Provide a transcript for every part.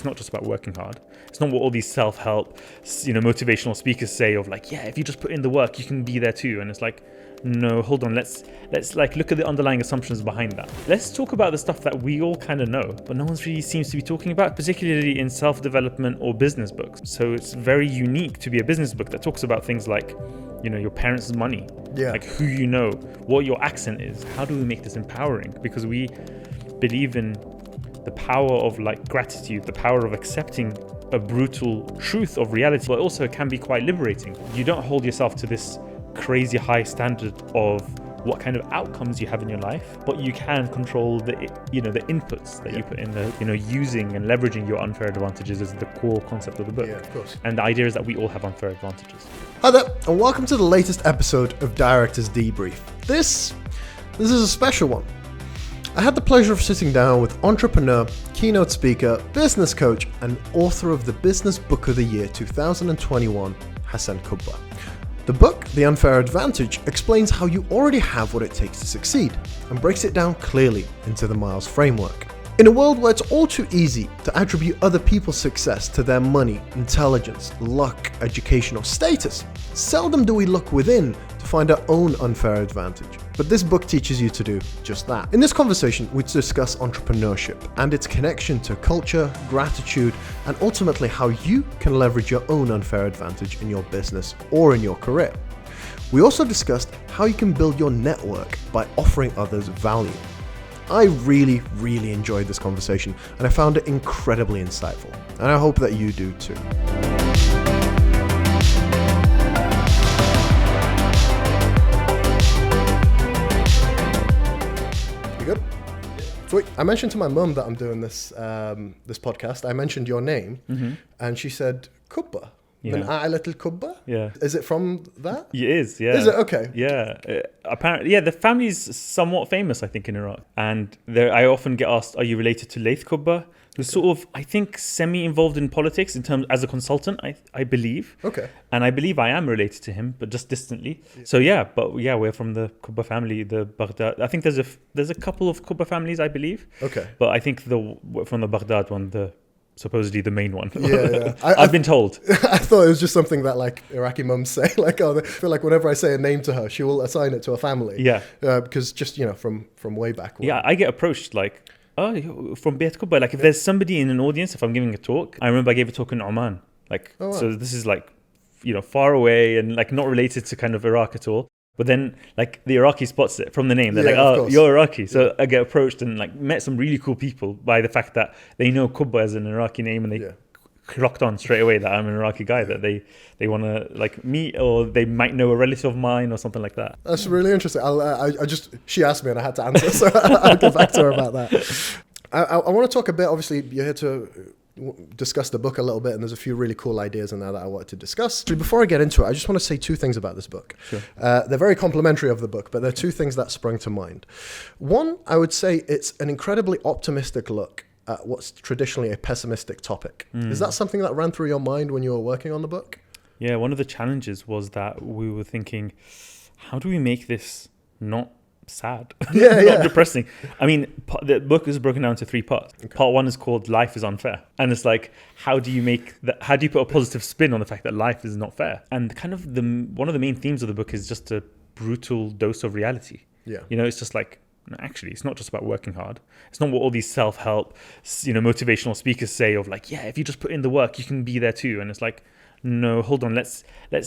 it's not just about working hard. It's not what all these self-help, motivational speakers say of like, yeah, if you just put in the work, you can be there too. And it's like, no, hold on. Let's like look at the underlying assumptions behind that. Let's talk about the stuff that we all kind of know, but no one's really seems to be talking about, particularly in self-development or business books. So it's very unique to be a business book that talks about things like, your parents' money, like who you know, what your accent is. How do we make this empowering? Because we believe in the power of like gratitude, the power of accepting a brutal truth of reality, but also it can be quite liberating. You don't hold yourself to this crazy high standard of what kind of outcomes you have in your life, but you can control the inputs that you put in, using and leveraging your unfair advantages is the core concept of the book. Yeah, of course. And the idea is that we all have unfair advantages. Hi there, and welcome to the latest episode of Director's Debrief. This is a special one. I had the pleasure of sitting down with entrepreneur, keynote speaker, business coach, and author of the Business Book of the Year 2021, Hasan Kubba. The book, The Unfair Advantage, explains how you already have what it takes to succeed and breaks it down clearly into the Miles framework. In a world where it's all too easy to attribute other people's success to their money, intelligence, luck, education, or status, seldom do we look within to find our own unfair advantage. But this book teaches you to do just that. In this conversation, we discuss entrepreneurship and its connection to culture, gratitude, and ultimately how you can leverage your own unfair advantage in your business or in your career. We also discussed how you can build your network by offering others value. I really, really enjoyed this conversation and I found it incredibly insightful. And I hope that you do too. You good? Sweet. I mentioned to my mum that I'm doing this podcast. I mentioned your name and she said, Kubba. Yeah. Min little Kubba? Yeah. Is it from that? It is, yeah. Is it? Okay. Yeah. Apparently, yeah, the family's somewhat famous, I think, in Iraq. And I often get asked, are you related to Laith Kubba? Who's sort of, I think, semi-involved in politics in terms as a consultant, I believe. Okay. And I believe I am related to him, but just distantly. Yeah. So yeah, we're from the Kubba family, the Baghdad. I think there's a couple of Kubba families, I believe. Okay. But I think from the Baghdad one, supposedly the main one. Yeah. I've been told. I thought it was just something that like Iraqi mums say. Like, I feel like whenever I say a name to her, she will assign it to a family. Yeah. Because just, from way back. Yeah, I get approached like, oh, you're from Beit Kubba. Like if there's somebody in an audience, if I'm giving a talk, I remember I gave a talk in Oman. Like, oh, wow. So this is like, far away and like not related to kind of Iraq at all. But then like the Iraqi spots it from the name. They're like, oh, you're Iraqi. So I get approached and like met some really cool people by the fact that they know Kubba as an Iraqi name and they clocked on straight away that I'm an Iraqi guy that they want to like meet, or they might know a relative of mine or something like that. That's really interesting. She asked me and I had to answer, so I'll get back to her about that. I want to talk a bit, obviously you're here to discuss the book a little bit, and there's a few really cool ideas in there that I wanted to discuss. Before I get into it, I just want to say two things about this book. Sure. They're very complimentary of the book, but there are two things that sprung to mind. One, I would say it's an incredibly optimistic look at what's traditionally a pessimistic topic. Is that something that ran through your mind when you were working on the book? Yeah, one of the challenges was that we were thinking, how do we make this not sad, not depressing? I mean, the book is broken down into 3 parts. Okay. Part 1 is called Life is Unfair, and it's like, how do you put a positive spin on the fact that life is not fair? And kind of one of the main themes of the book is just a brutal dose of reality. It's just like, actually, it's not just about working hard. It's not what all these self-help, motivational speakers say of like, yeah, if you just put in the work, you can be there too. And it's like, no, hold on. Let's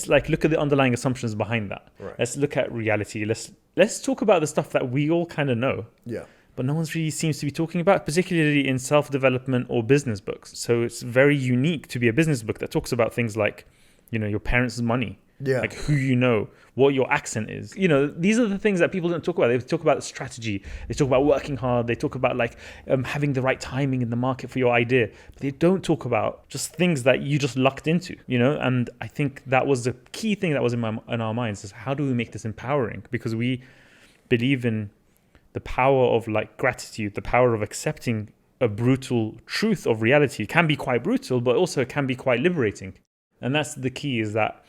like look at the underlying assumptions behind that. Right. Let's look at reality. Let's talk about the stuff that we all kind of know. Yeah. But no one's really seems to be talking about, particularly in self-development or business books. So it's very unique to be a business book that talks about things like, your parents' money. Yeah. Like who you know, what your accent is. These are the things that people don't talk about. They talk about strategy. They talk about working hard. They talk about like having the right timing in the market for your idea. But they don't talk about just things that you just lucked into, And I think that was the key thing that was in our minds is how do we make this empowering? Because we believe in the power of like gratitude, the power of accepting a brutal truth of reality. It can be quite brutal, but also it can be quite liberating. And that's the key, is that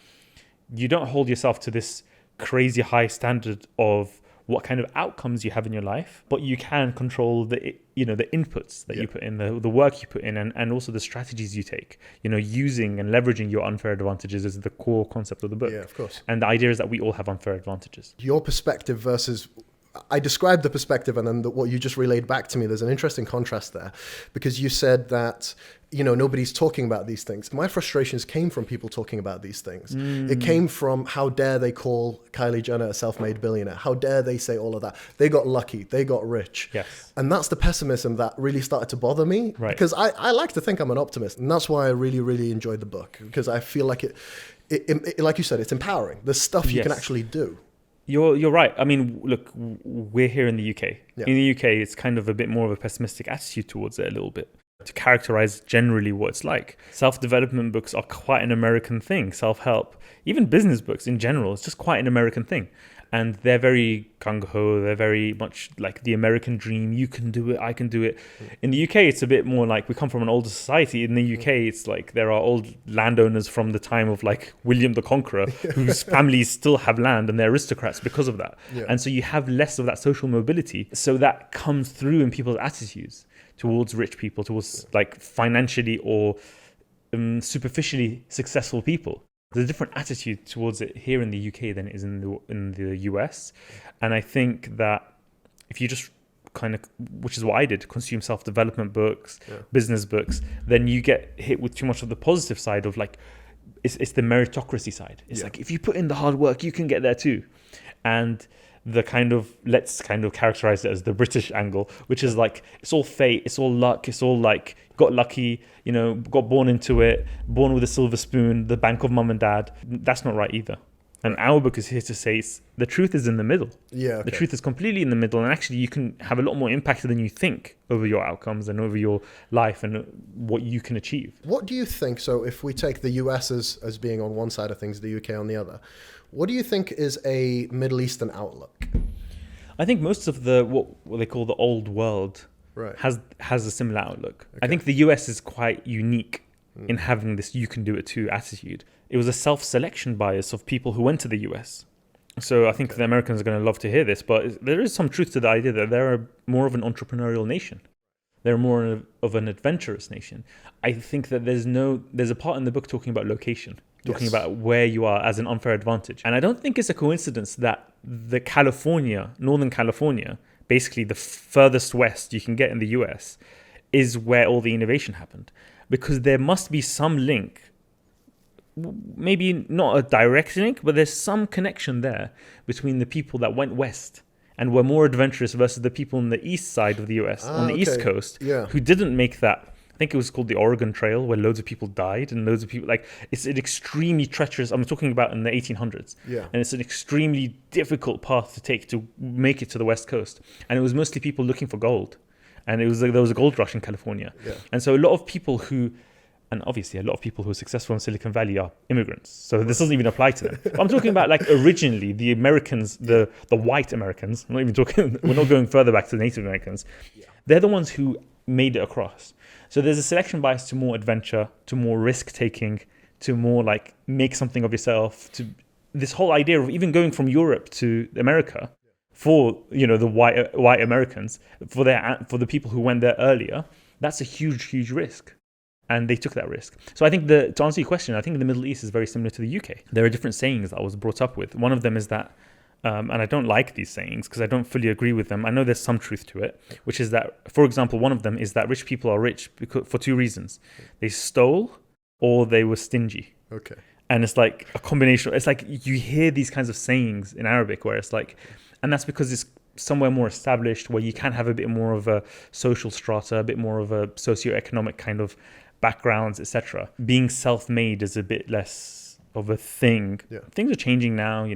you don't hold yourself to this crazy high standard of what kind of outcomes you have in your life, but you can control the the inputs that you put in, the work you put in, and also the strategies you take, using and leveraging your unfair advantages is the core concept of the book. Yeah, of course. And the idea is that we all have unfair advantages. Your perspective versus, I described the perspective, and then what you just relayed back to me, there's an interesting contrast there, because you said that, nobody's talking about these things. My frustrations came from people talking about these things. It came from, how dare they call Kylie Jenner a self-made billionaire? How dare they say all of that? They got lucky. They got rich. Yes. And that's the pessimism that really started to bother me. Right. Because I like to think I'm an optimist. And that's why I really, really enjoyed the book. Because I feel like it like you said, it's empowering. There's stuff you can actually do. You're right. I mean, look, we're here in the UK. Yeah. In the UK, it's kind of a bit more of a pessimistic attitude towards it a little bit. To characterize generally what it's like. Self-development books are quite an American thing. Self-help, even business books in general, it's just quite an American thing. And they're very gung-ho. They're very much like the American dream. You can do it. I can do it. In the UK, it's a bit more like we come from an older society. In the UK, it's like there are old landowners from the time of like William the Conqueror whose families still have land and they're aristocrats because of that. Yeah. And so you have less of that social mobility. So that comes through in people's attitudes towards rich people, towards like financially or superficially successful people. There's a different attitude towards it here in the UK than it is in the US. And I think that if you just kind of, which is what I did, consume self-development books, business books, then you get hit with too much of the positive side of like, it's the meritocracy side. It's like, if you put in the hard work, you can get there too. And the kind of, let's kind of characterize it as the British angle, which is like, it's all fate, it's all luck, it's all like, got lucky, got born into it, born with a silver spoon, the bank of mum and dad. That's not right either. And our book is here to say the truth is in the middle. Yeah. Okay. The truth is completely in the middle. And actually you can have a lot more impact than you think over your outcomes and over your life and what you can achieve. What do you think? So if we take the US as being on one side of things, the UK on the other, what do you think is a Middle Eastern outlook? I think most of what they call the old world has a similar outlook. Okay. I think the US is quite unique in having this you can do it too attitude. It was a self-selection bias of people who went to the US. So I think the Americans are going to love to hear this, but there is some truth to the idea that they're more of an entrepreneurial nation. They're more of an adventurous nation. I think that there's a part in the book talking about location, talking about where you are as an unfair advantage. And I don't think it's a coincidence that Northern California, basically the furthest west you can get in the US, is where all the innovation happened. Because there must be some link, maybe not a direct link, but there's some connection there between the people that went west and were more adventurous versus the people on the east side of the US, on the East Coast, who didn't make that. I think it was called the Oregon Trail, where loads of people died and loads of people, it's an extremely treacherous, I'm talking about in the 1800s. Yeah. And it's an extremely difficult path to take to make it to the West Coast. And it was mostly people looking for gold. And there was a gold rush in California. Yeah. And so a lot of people who are successful in Silicon Valley are immigrants. So this doesn't even apply to them. I'm talking about originally the Americans, the white Americans. I'm not even talking, we're not going further back to the Native Americans. Yeah. They're the ones who made it across. So there's a selection bias to more adventure, to more risk taking, to more make something of yourself, to this whole idea of even going from Europe to America for, the white Americans, for the people who went there earlier. That's a huge, huge risk. And they took that risk. So I think to answer your question, I think the Middle East is very similar to the UK. There are different sayings that I was brought up with. One of them is that, and I don't like these sayings because I don't fully agree with them. I know there's some truth to it, which is that, for example, one of them is that rich people are rich for two reasons. They stole or they were stingy. Okay. And it's like a combination. It's like you hear these kinds of sayings in Arabic where it's like, and that's because it's somewhere more established where you can have a bit more of a social strata, a bit more of a socioeconomic kind of backgrounds, etc. Being self-made is a bit less of a thing. Yeah. Things are changing now,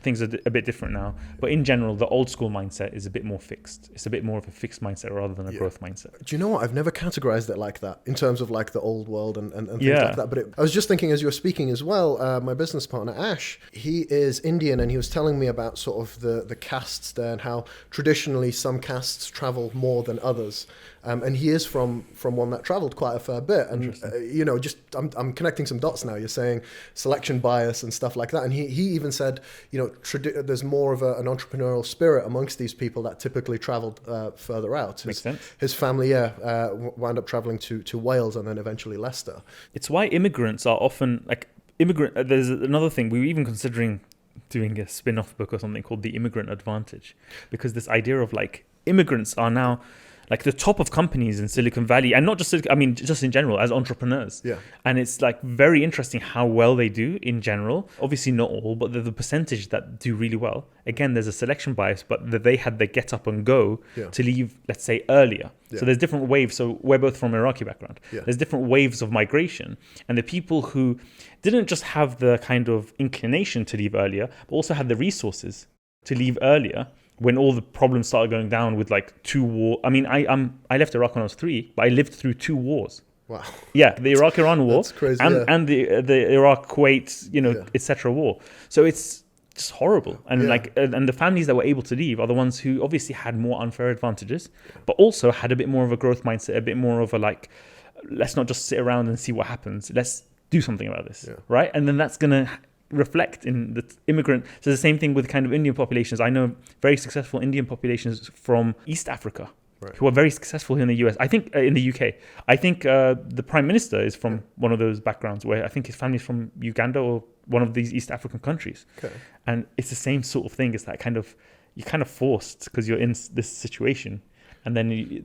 things are a bit different now. But in general, the old school mindset is a bit more fixed. It's a bit more of a fixed mindset rather than a growth mindset. Do you know what? I've never categorized it like that in terms of the old world and things like that. But I was just thinking as you were speaking as well, my business partner, Ash, he is Indian and he was telling me about sort of the castes there and how traditionally some castes travel more than others. And he is from one that traveled quite a fair bit. And, I'm connecting some dots now. You're saying selection selection bias and stuff like that. And he even said, there's more of an entrepreneurial spirit amongst these people that typically traveled further out. Makes sense. His family, wound up traveling to Wales and then eventually Leicester. It's why immigrants are often there's another thing, we were even considering doing a spin-off book or something called The Immigrant Advantage, because this idea of like immigrants are now like the top of companies in Silicon Valley, and not just, just in general as entrepreneurs. Yeah. And it's like very interesting how well they do in general. Obviously not all, but the percentage that do really well. Again, there's a selection bias, but that they had the get up and go to leave, let's say, earlier. Yeah. So there's different waves. So we're both from Iraqi background. Yeah. There's different waves of migration. And the people who didn't just have the kind of inclination to leave earlier, but also had the resources to leave earlier, when all the problems started going down with like 2 wars. I mean, I left Iraq when I was 3, but I lived through 2 wars. Wow. Yeah, the Iraq-Iran war. That's crazy, and the Iraq-Kuwait, etc. war. So it's just horrible. And and the families that were able to leave are the ones who obviously had more unfair advantages, but also had a bit more of a growth mindset, a bit more of a like, let's not just sit around and see what happens. Let's do something about this, right? And then that's going to reflect in the immigrant. So the same thing with kind of Indian populations. I know very successful Indian populations from East Africa, who are very successful here in the US. I think in the UK. I think the Prime Minister is from one of those backgrounds where I think his family's from Uganda or one of these East African countries. Okay. And it's the same sort of thing. It's that kind of, you're kind of forced because you're in this situation. And then,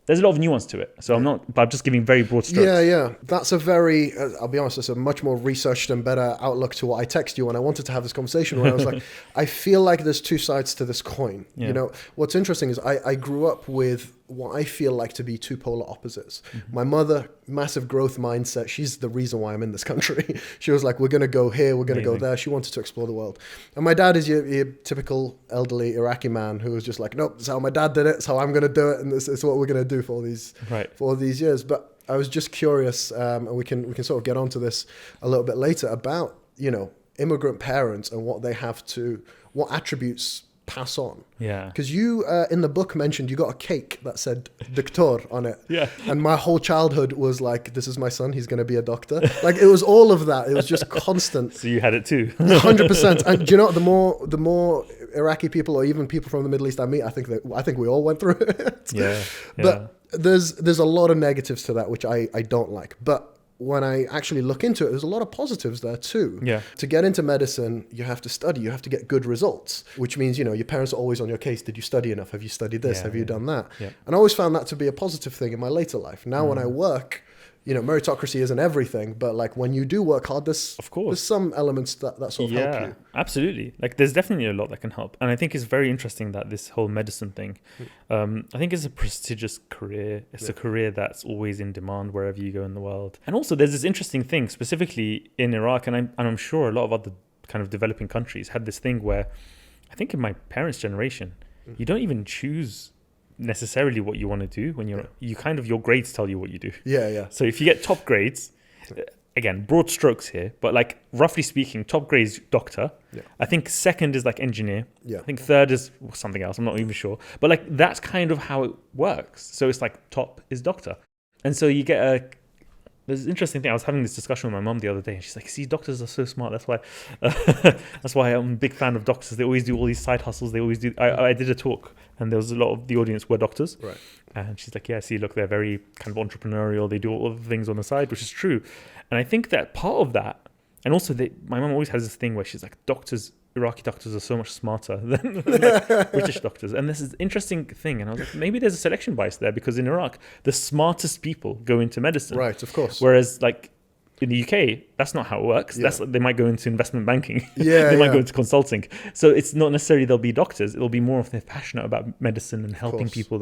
there's a lot of nuance to it. So I'm just giving very broad strokes. Yeah. That's a very, I'll be honest, it's a much more researched and better outlook to what I text you when I wanted to have this conversation, where I was like, I feel like there's 2 sides to this coin. Yeah. What's interesting is I grew up with what I feel like to be 2 polar opposites. Mm-hmm. My mother, massive growth mindset. She's the reason why I'm in this country. She was like, we're going to go here, we're going to go there. She wanted to explore the world. And my dad is your typical elderly Iraqi man who was just like, nope, it's how my dad did it. It's how I'm going to do it. And this is what we're going to do for all these years. But I was just curious, and we can sort of get onto this a little bit later about, immigrant parents and what they have to, what attributes pass on. Yeah. Because you in the book mentioned you got a cake that said doctor on it. Yeah. And my whole childhood was like, this is my son, he's going to be a doctor. Like it was all of that. It was just constant. So you had it too. 100%. And do you know what, the more Iraqi people or even people from the Middle East I meet, I think we all went through it. Yeah. But there's a lot of negatives to that which I don't like. But when I actually look into it, there's a lot of positives there too. Yeah. To get into medicine, you have to study, you have to get good results, which means, your parents are always on your case. Did you study enough? Have you studied this? Have you done that? Yeah. And I always found that to be a positive thing in my later life. Now when I work, meritocracy isn't everything, but like when you do work hard, there's some elements that sort of help you. Absolutely. Like there's definitely a lot that can help. And I think it's very interesting that this whole medicine thing, I think it's a prestigious career. It's a career that's always in demand wherever you go in the world. And also there's this interesting thing, specifically in Iraq, and I'm sure a lot of other kind of developing countries had this thing where I think in my parents' generation, you don't even choose necessarily what you want to do when you kind of, your grades tell you what you do. Yeah. So if you get top grades, again, broad strokes here, but like roughly speaking, top grades doctor. Yeah. I think second is like engineer. Yeah. I think third is something else. I'm not even sure. But like that's kind of how it works. So it's like top is doctor. And so you get there's an interesting thing. I was having this discussion with my mum the other day, and she's like, see, doctors are so smart. That's why I'm a big fan of doctors. They always do all these side hustles. They always do. I did a talk, and there was a lot of the audience were doctors. Right. And she's like, yeah, see, look, they're very kind of entrepreneurial. They do all the things on the side, which is true. And I think that part of that, and also my mum always has this thing where she's like, Iraqi doctors are so much smarter than like British doctors. And this is an interesting thing. And I was like, maybe there's a selection bias there, because in Iraq, the smartest people go into medicine. Right, of course. Whereas like in the UK, that's not how it works. Yeah. They might go into investment banking. They might go into consulting. So it's not necessarily they'll be doctors. It'll be more if they're passionate about medicine and helping people.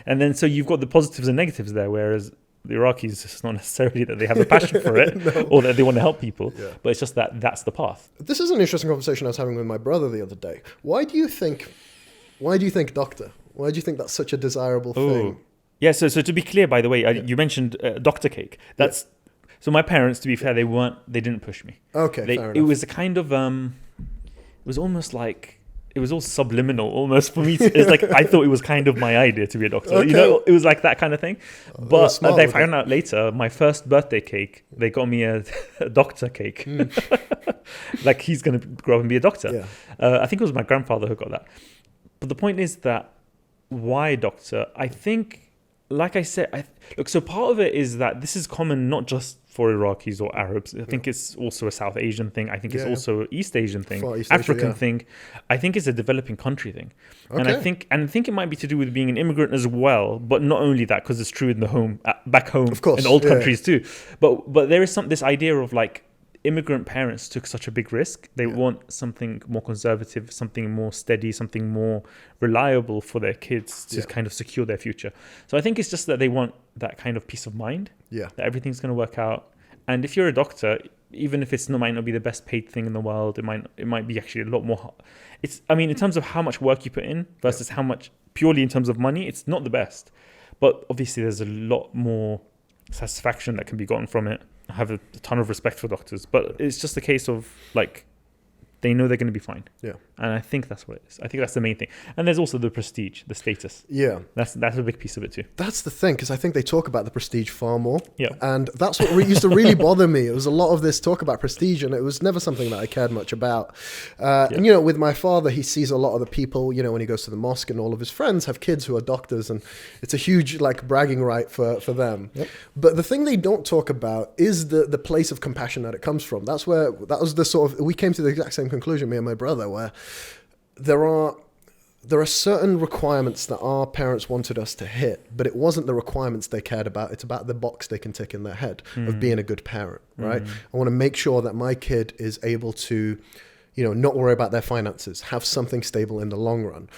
And then so you've got the positives and negatives there, whereas the Iraqis, it's not necessarily that they have a passion for it or that they want to help people, but it's just that that's the path. This is an interesting conversation I was having with my brother the other day. Why do you think doctor? Why do you think that's such a desirable thing? Yeah, so to be clear, by the way, you mentioned doctor cake. That's so my parents, to be fair, they didn't push me. Okay, fair enough. It was a kind of it was almost like it was all subliminal almost for me. It's like I thought it was kind of my idea to be a doctor. Okay. You know, it was like that kind of thing. But smart they with found out later, my first birthday cake, they got me a doctor cake. Like he's going to grow up and be a doctor. Yeah. I think it was my grandfather who got that. But the point is that why doctor? I think, like I said, look, so part of it is that this is common not just for Iraqis or Arabs. I think it's also a South Asian thing. I think it's also an East Asian thing, African thing. I think it's a developing country thing. Okay. And I think it might be to do with being an immigrant as well, but not only that, because it's true in the home, back home, of course, in old countries too. But there is this idea of like, immigrant parents took such a big risk. They want something more conservative, something more steady, something more reliable for their kids to kind of secure their future. So I think it's just that they want that kind of peace of mind, that everything's going to work out. And if you're a doctor, even if might not be the best paid thing in the world, it might be actually a lot more. In terms of how much work you put in versus how much purely in terms of money, it's not the best. But obviously there's a lot more satisfaction that can be gotten from it. I have a ton of respect for doctors, but it's just a case of like, they know they're going to be fine. Yeah. And I think that's what it is. I think that's the main thing. And there's also the prestige, the status. Yeah. That's a big piece of it too. That's the thing, because I think they talk about the prestige far more. Yeah. And that's what used to really bother me. It was a lot of this talk about prestige, and it was never something that I cared much about. And, with my father, he sees a lot of the people, when he goes to the mosque, and all of his friends have kids who are doctors, and it's a huge like bragging right for them. Yep. But the thing they don't talk about is the place of compassion that it comes from. That was the sort of, we came to the exact same conclusion, me and my brother, where there are certain requirements that our parents wanted us to hit, but it wasn't the requirements they cared about. It's about the box they can tick in their head of being a good parent, right? I want to make sure that my kid is able to, not worry about their finances, have something stable in the long run.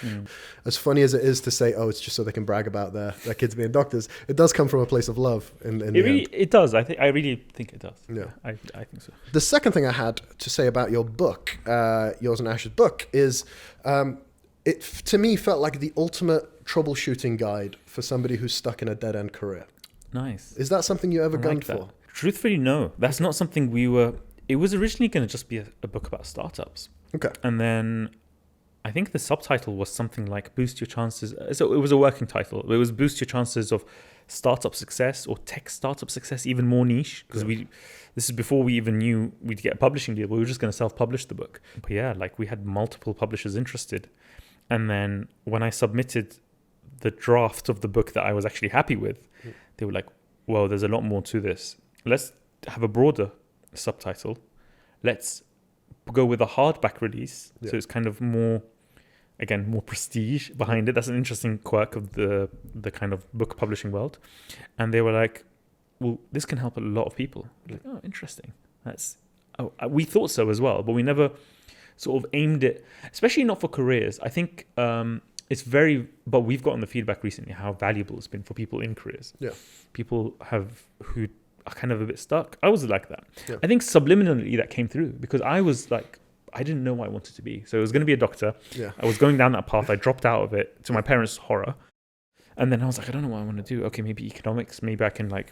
As funny as it is to say, it's just so they can brag about their kids being doctors, it does come from a place of love. It does. I really think it does. Yeah, I think so. The second thing I had to say about your book, yours and Ash's book, is it to me felt like the ultimate troubleshooting guide for somebody who's stuck in a dead-end career. Nice. Is that something you ever gunned for? Truthfully, no. That's not something we were... It was originally going to just be a book about startups. Okay. And then I think the subtitle was something like Boost Your Chances. So it was a working title. It was Boost Your Chances of Startup Success or Tech Startup Success, even more niche. Because this is before we even knew we'd get a publishing deal. We were just going to self-publish the book. But yeah, like we had multiple publishers interested. And then when I submitted the draft of the book that I was actually happy with, they were like, whoa, there's a lot more to this. Let's have a broader subtitle. Let's go with a hardback release. So it's kind of more prestige behind it. That's an interesting quirk of the kind of book publishing world. And they were like, well, this can help a lot of people. Like, oh, interesting. We thought so as well, but we never sort of aimed it, especially not for careers. I think but we've gotten the feedback recently how valuable it's been for people in careers. Yeah. People who are kind of a bit stuck. I was like that. Yeah. I think subliminally that came through because I was like, I didn't know what I wanted to be. So I was going to be a doctor. Yeah. I was going down that path. I dropped out of it to my parents' horror. And then I was like, I don't know what I want to do. Okay, maybe economics. Maybe I can like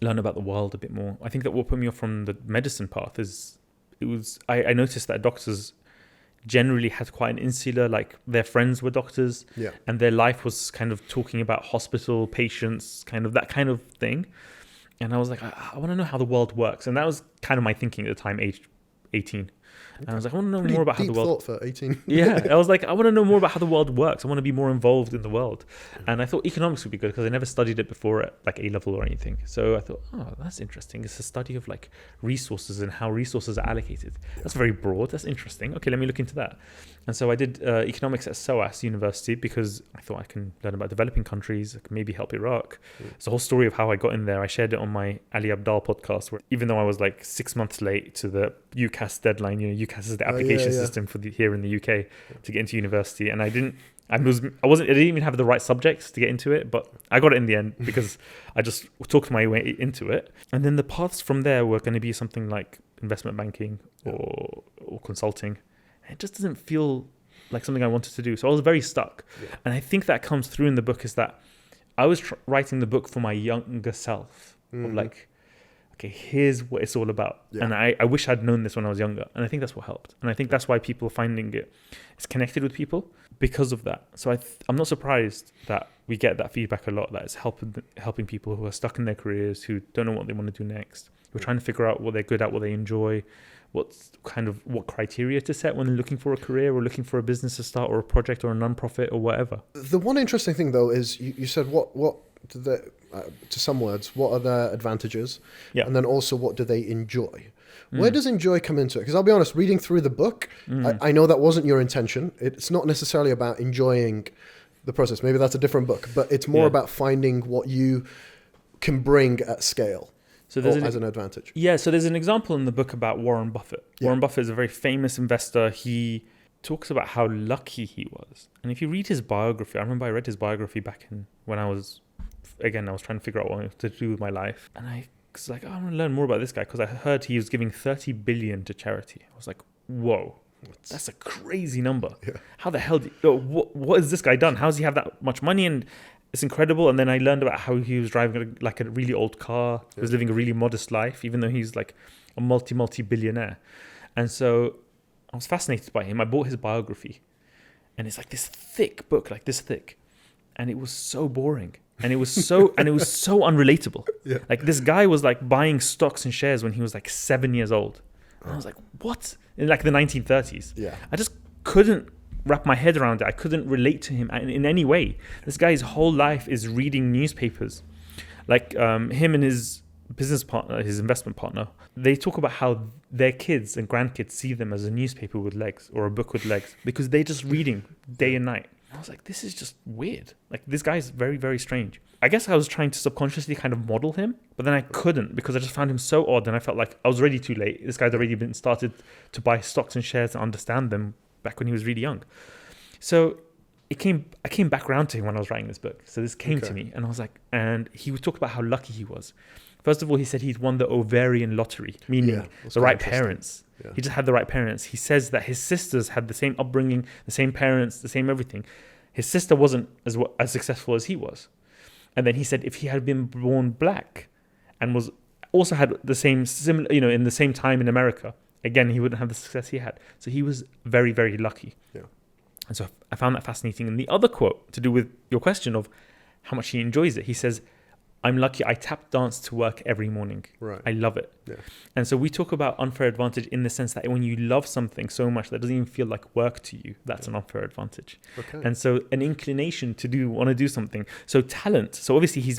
learn about the world a bit more. I think that what put me off from the medicine path is I noticed that doctors generally had quite an insular, like their friends were doctors and their life was kind of talking about hospital patients, kind of that kind of thing. And I was like, I want to know how the world works. And that was kind of my thinking at the time, age 18. And I was like, I want to know more about how the world... thought for 18. Yeah, I was like, I want to know more about how the world works. I want to be more involved in the world. And I thought economics would be good because I never studied it before at like A-level or anything. So I thought, that's interesting. It's a study of like resources and how resources are allocated. That's very broad. That's interesting. Okay, let me look into that. And so I did economics at SOAS University because I thought I can learn about developing countries, I can maybe help Iraq. It's a whole story of how I got in there. I shared it on my Ali Abdal podcast, where even though I was like 6 months late to the UCAS deadline, UCAS is the application system for here in the UK to get into university, and I didn't even have the right subjects to get into it, but I got it in the end because I just talked my way into it. And then the paths from there were going to be something like investment banking or consulting. It just doesn't feel like something I wanted to do. So I was very stuck. Yeah. And I think that comes through in the book is that I was writing the book for my younger self. Of like, okay, here's what it's all about. Yeah. And I wish I'd known this when I was younger. And I think that's what helped. And I think that's why people are finding it's connected with people because of that. So I'm not surprised that we get that feedback a lot, that it's helping people who are stuck in their careers, who don't know what they want to do next, who are trying to figure out what they're good at, what they enjoy, what criteria to set when they're looking for a career or looking for a business to start or a project or a non-profit or whatever. The one interesting thing though is you said what to some words, what are their advantages? Yeah. And then also what do they enjoy? Where does enjoy come into it? Because I'll be honest, reading through the book, I know that wasn't your intention. It's not necessarily about enjoying the process. Maybe that's a different book, but it's more about finding what you can bring at scale. So as an advantage. Yeah, so there's an example in the book about Warren Buffett. Yeah. Warren Buffett is a very famous investor. He talks about how lucky he was. And if you read his biography, I remember I read his biography back when I was trying to figure out what to do with my life. And I was like, I want to learn more about this guy because I heard he was giving 30 billion to charity. I was like, whoa, that's a crazy number. Yeah. How the hell, what has this guy done? How does he have that much money? And it's incredible. And then I learned about how he was driving like a really old car. He was living a really modest life, even though he's like a multi-billionaire. And so I was fascinated by him. I bought his biography and it's like this thick book, like this thick. And it was so boring. And it was so unrelatable. Yeah. Like this guy was like buying stocks and shares when he was like 7 years old. And I was like, what? In like the 1930s. Yeah. I just couldn't wrap my head around it. I couldn't relate to him in any way. This guy's whole life is reading newspapers. Like him and his business partner, his investment partner, they talk about how their kids and grandkids see them as a newspaper with legs or a book with legs because they're just reading day and night. I was like, this is just weird. Like, this guy's very, very strange. I guess I was trying to subconsciously kind of model him, but then I couldn't because I just found him so odd. And I felt like I was already too late. This guy's already been started to buy stocks and shares and understand them back when he was really young. So I came back around to him when I was writing this book. So this came to me and I was like, and he would talk about how lucky he was. First of all, he said he'd won the ovarian lottery, meaning the right parents. Yeah. He just had the right parents. He says that his sisters had the same upbringing, the same parents, the same everything. His sister wasn't as successful as he was. And then he said if he had been born black and was also had the same similar, in the same time in America, again, he wouldn't have the success he had. So he was very, very lucky. Yeah. And so I found that fascinating. And the other quote to do with your question of how much he enjoys it, he says, I'm lucky I tap dance to work every morning. Right. I love it. Yeah. And so we talk about unfair advantage in the sense that when you love something so much that doesn't even feel like work to you, that's an unfair advantage. Okay. And so an inclination to want to do something. So talent. So obviously he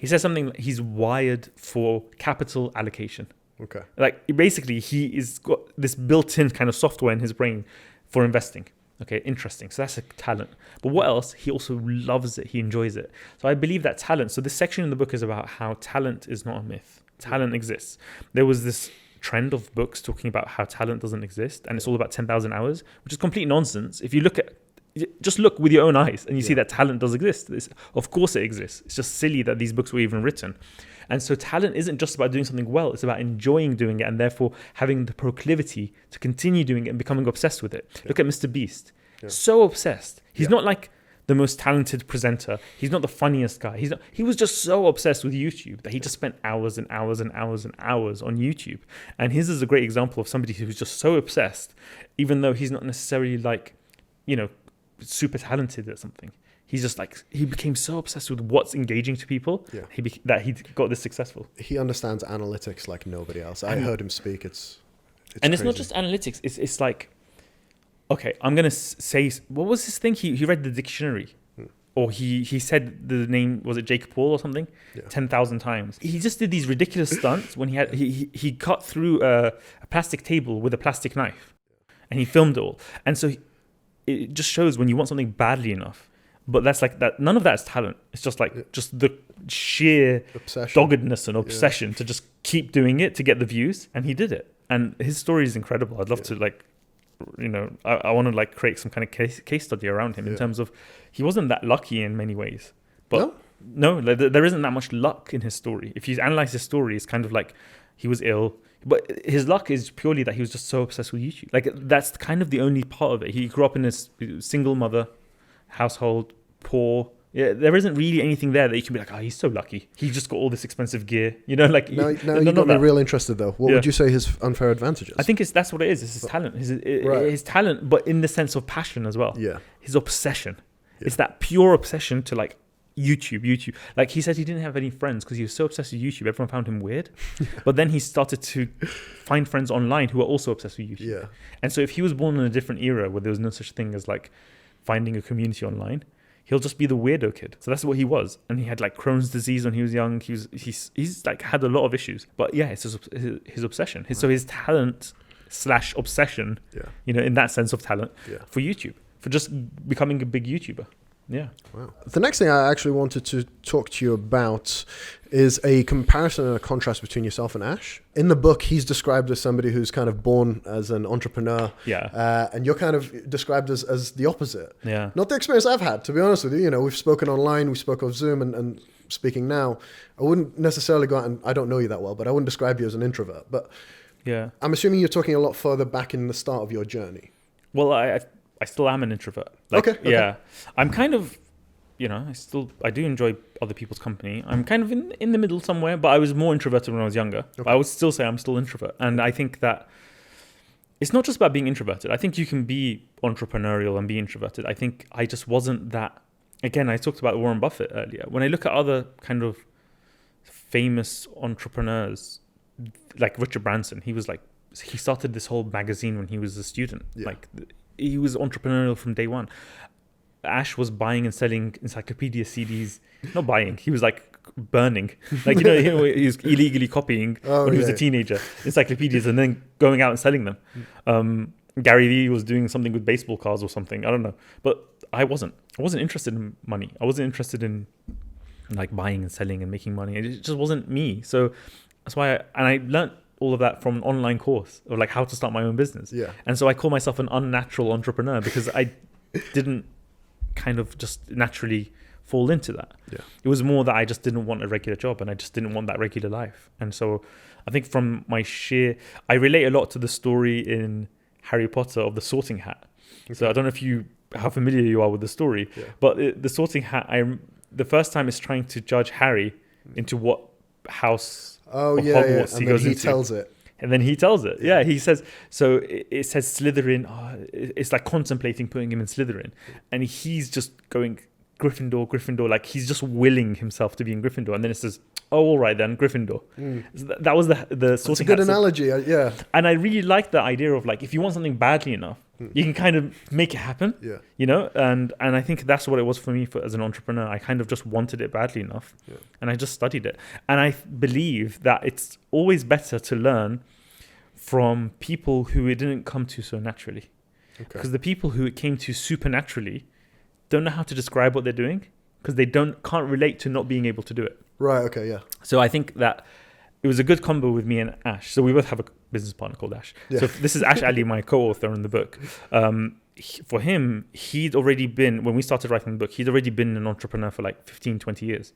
says something that he's wired for capital allocation. Okay. Like basically he is got this built-in kind of software in his brain for investing. Okay, interesting. So that's a talent. But what else? He also loves it. He enjoys it. So I believe that talent. So this section in the book is about how talent is not a myth. Talent exists. There was this trend of books talking about how talent doesn't exist and it's all about 10,000 hours, which is complete nonsense. If you just look with your own eyes and you see that talent does exist. Of course it exists. It's just silly that these books were even written. And so talent isn't just about doing something well. It's about enjoying doing it and therefore having the proclivity to continue doing it and becoming obsessed with it. Yeah. Look at Mr. Beast. Yeah. So obsessed. He's not like the most talented presenter. He's not the funniest guy. He was just so obsessed with YouTube that he just spent hours and hours and hours and hours on YouTube. And his is a great example of somebody who's just so obsessed, even though he's not necessarily like, super talented at something. He's just like, he became so obsessed with what's engaging to people that he got this successful. He understands analytics like nobody else. I heard him speak. It's crazy. Not just analytics. It's like, okay, I'm going to say, what was his thing? He read the dictionary or he said the name, was it Jake Paul or something? 10,000 times. He just did these ridiculous stunts when he cut through a plastic table with a plastic knife and he filmed it all. And so it just shows when you want something badly enough, but that's like that. None of that is talent. It's just like just the sheer obsession. Doggedness and obsession to just keep doing it to get the views. And he did it. And his story is incredible. I'd love to I want to create some kind of case study around him in terms of he wasn't that lucky in many ways. But no, there isn't that much luck in his story. If you analyze his story, it's kind of like he was ill. But his luck is purely that he was just so obsessed with YouTube. Like that's kind of the only part of it. He grew up in a single mother household, poor, Yeah, there isn't really anything there that you can be like, oh, he's so lucky. He just got all this expensive gear. You know, like Now you got me real interested though. What would you say his unfair advantages? I think that's what it is. It's his talent. His talent, but in the sense of passion as well. Yeah. His obsession. Yeah. It's that pure obsession to like YouTube. Like he said he didn't have any friends because he was so obsessed with YouTube. Everyone found him weird. But then he started to find friends online who are also obsessed with YouTube. Yeah. And so if he was born in a different era where there was no such thing as like finding a community online, he'll just be the weirdo kid. So that's what he was. And he had like Crohn's disease when he was young. He's like had a lot of issues. But yeah, it's his obsession. So his talent / obsession, you know, in that sense of talent for YouTube, for just becoming a big YouTuber. Yeah. Wow. The next thing I actually wanted to talk to you about is a comparison and a contrast between yourself and Ash. In the book, he's described as somebody who's kind of born as an entrepreneur. Yeah. And you're kind of described as the opposite. Yeah. Not the experience I've had, to be honest with you. You know, we've spoken online, we spoke on Zoom and speaking now. I wouldn't necessarily go out and, I don't know you that well, but I wouldn't describe you as an introvert. But yeah, I'm assuming you're talking a lot further back in the start of your journey. Well, I still am an introvert. Like, okay. Yeah. I'm kind of, you know, I do enjoy other people's company. I'm kind of in the middle somewhere, but I was more introverted when I was younger. Okay. But I would still say I'm still introvert. And I think that it's not just about being introverted. I think you can be entrepreneurial and be introverted. I think I just wasn't that. Again, I talked about Warren Buffett earlier. When I look at other kind of famous entrepreneurs, like Richard Branson, he started this whole magazine when he was a student. Yeah. Like, he was entrepreneurial from day one. Ash was buying and selling encyclopedia CDs. Not buying. He was like burning. Like, you know, he was illegally copying when he was a teenager, encyclopedias, and then going out and selling them. Gary Vee was doing something with baseball cards or something. I don't know. But I wasn't interested in money. I wasn't interested in like buying and selling and making money. It just wasn't me. So that's why I learned all of that from an online course of like how to start my own business. Yeah. And so I call myself an unnatural entrepreneur because I didn't kind of just naturally fall into that. Yeah. It was more that I just didn't want a regular job and I just didn't want that regular life. And so I think from I relate a lot to the story in Harry Potter of the sorting hat. Okay. So I don't know how familiar you are with the story, but the sorting hat, the first time it's trying to judge Harry into what house Hogwarts he goes into. Tells it. And then he tells it. Yeah, he says, so it says Slytherin. It's like contemplating putting him in Slytherin. And he's just going Gryffindor. Like he's just willing himself to be in Gryffindor. And then it says, oh, all right then, Gryffindor. That was the sorting hat. That's a good analogy, yeah. And I really like the idea of like, if you want something badly enough, you can kind of make it happen, you know? And I think that's what it was for me as an entrepreneur. I kind of just wanted it badly enough and I just studied it. And I believe that it's always better to learn from people who it didn't come to so naturally. Because the people who it came to supernaturally don't know how to describe what they're doing because they can't relate to not being able to do it. Right, okay, yeah. So I think that it was a good combo with me and Ash. So we both have a business partner called Ash. Yeah. So this is Ash Ali, my co-author in the book. For him, he'd already been, when we started writing the book, he'd already been an entrepreneur for like 15, 20 years.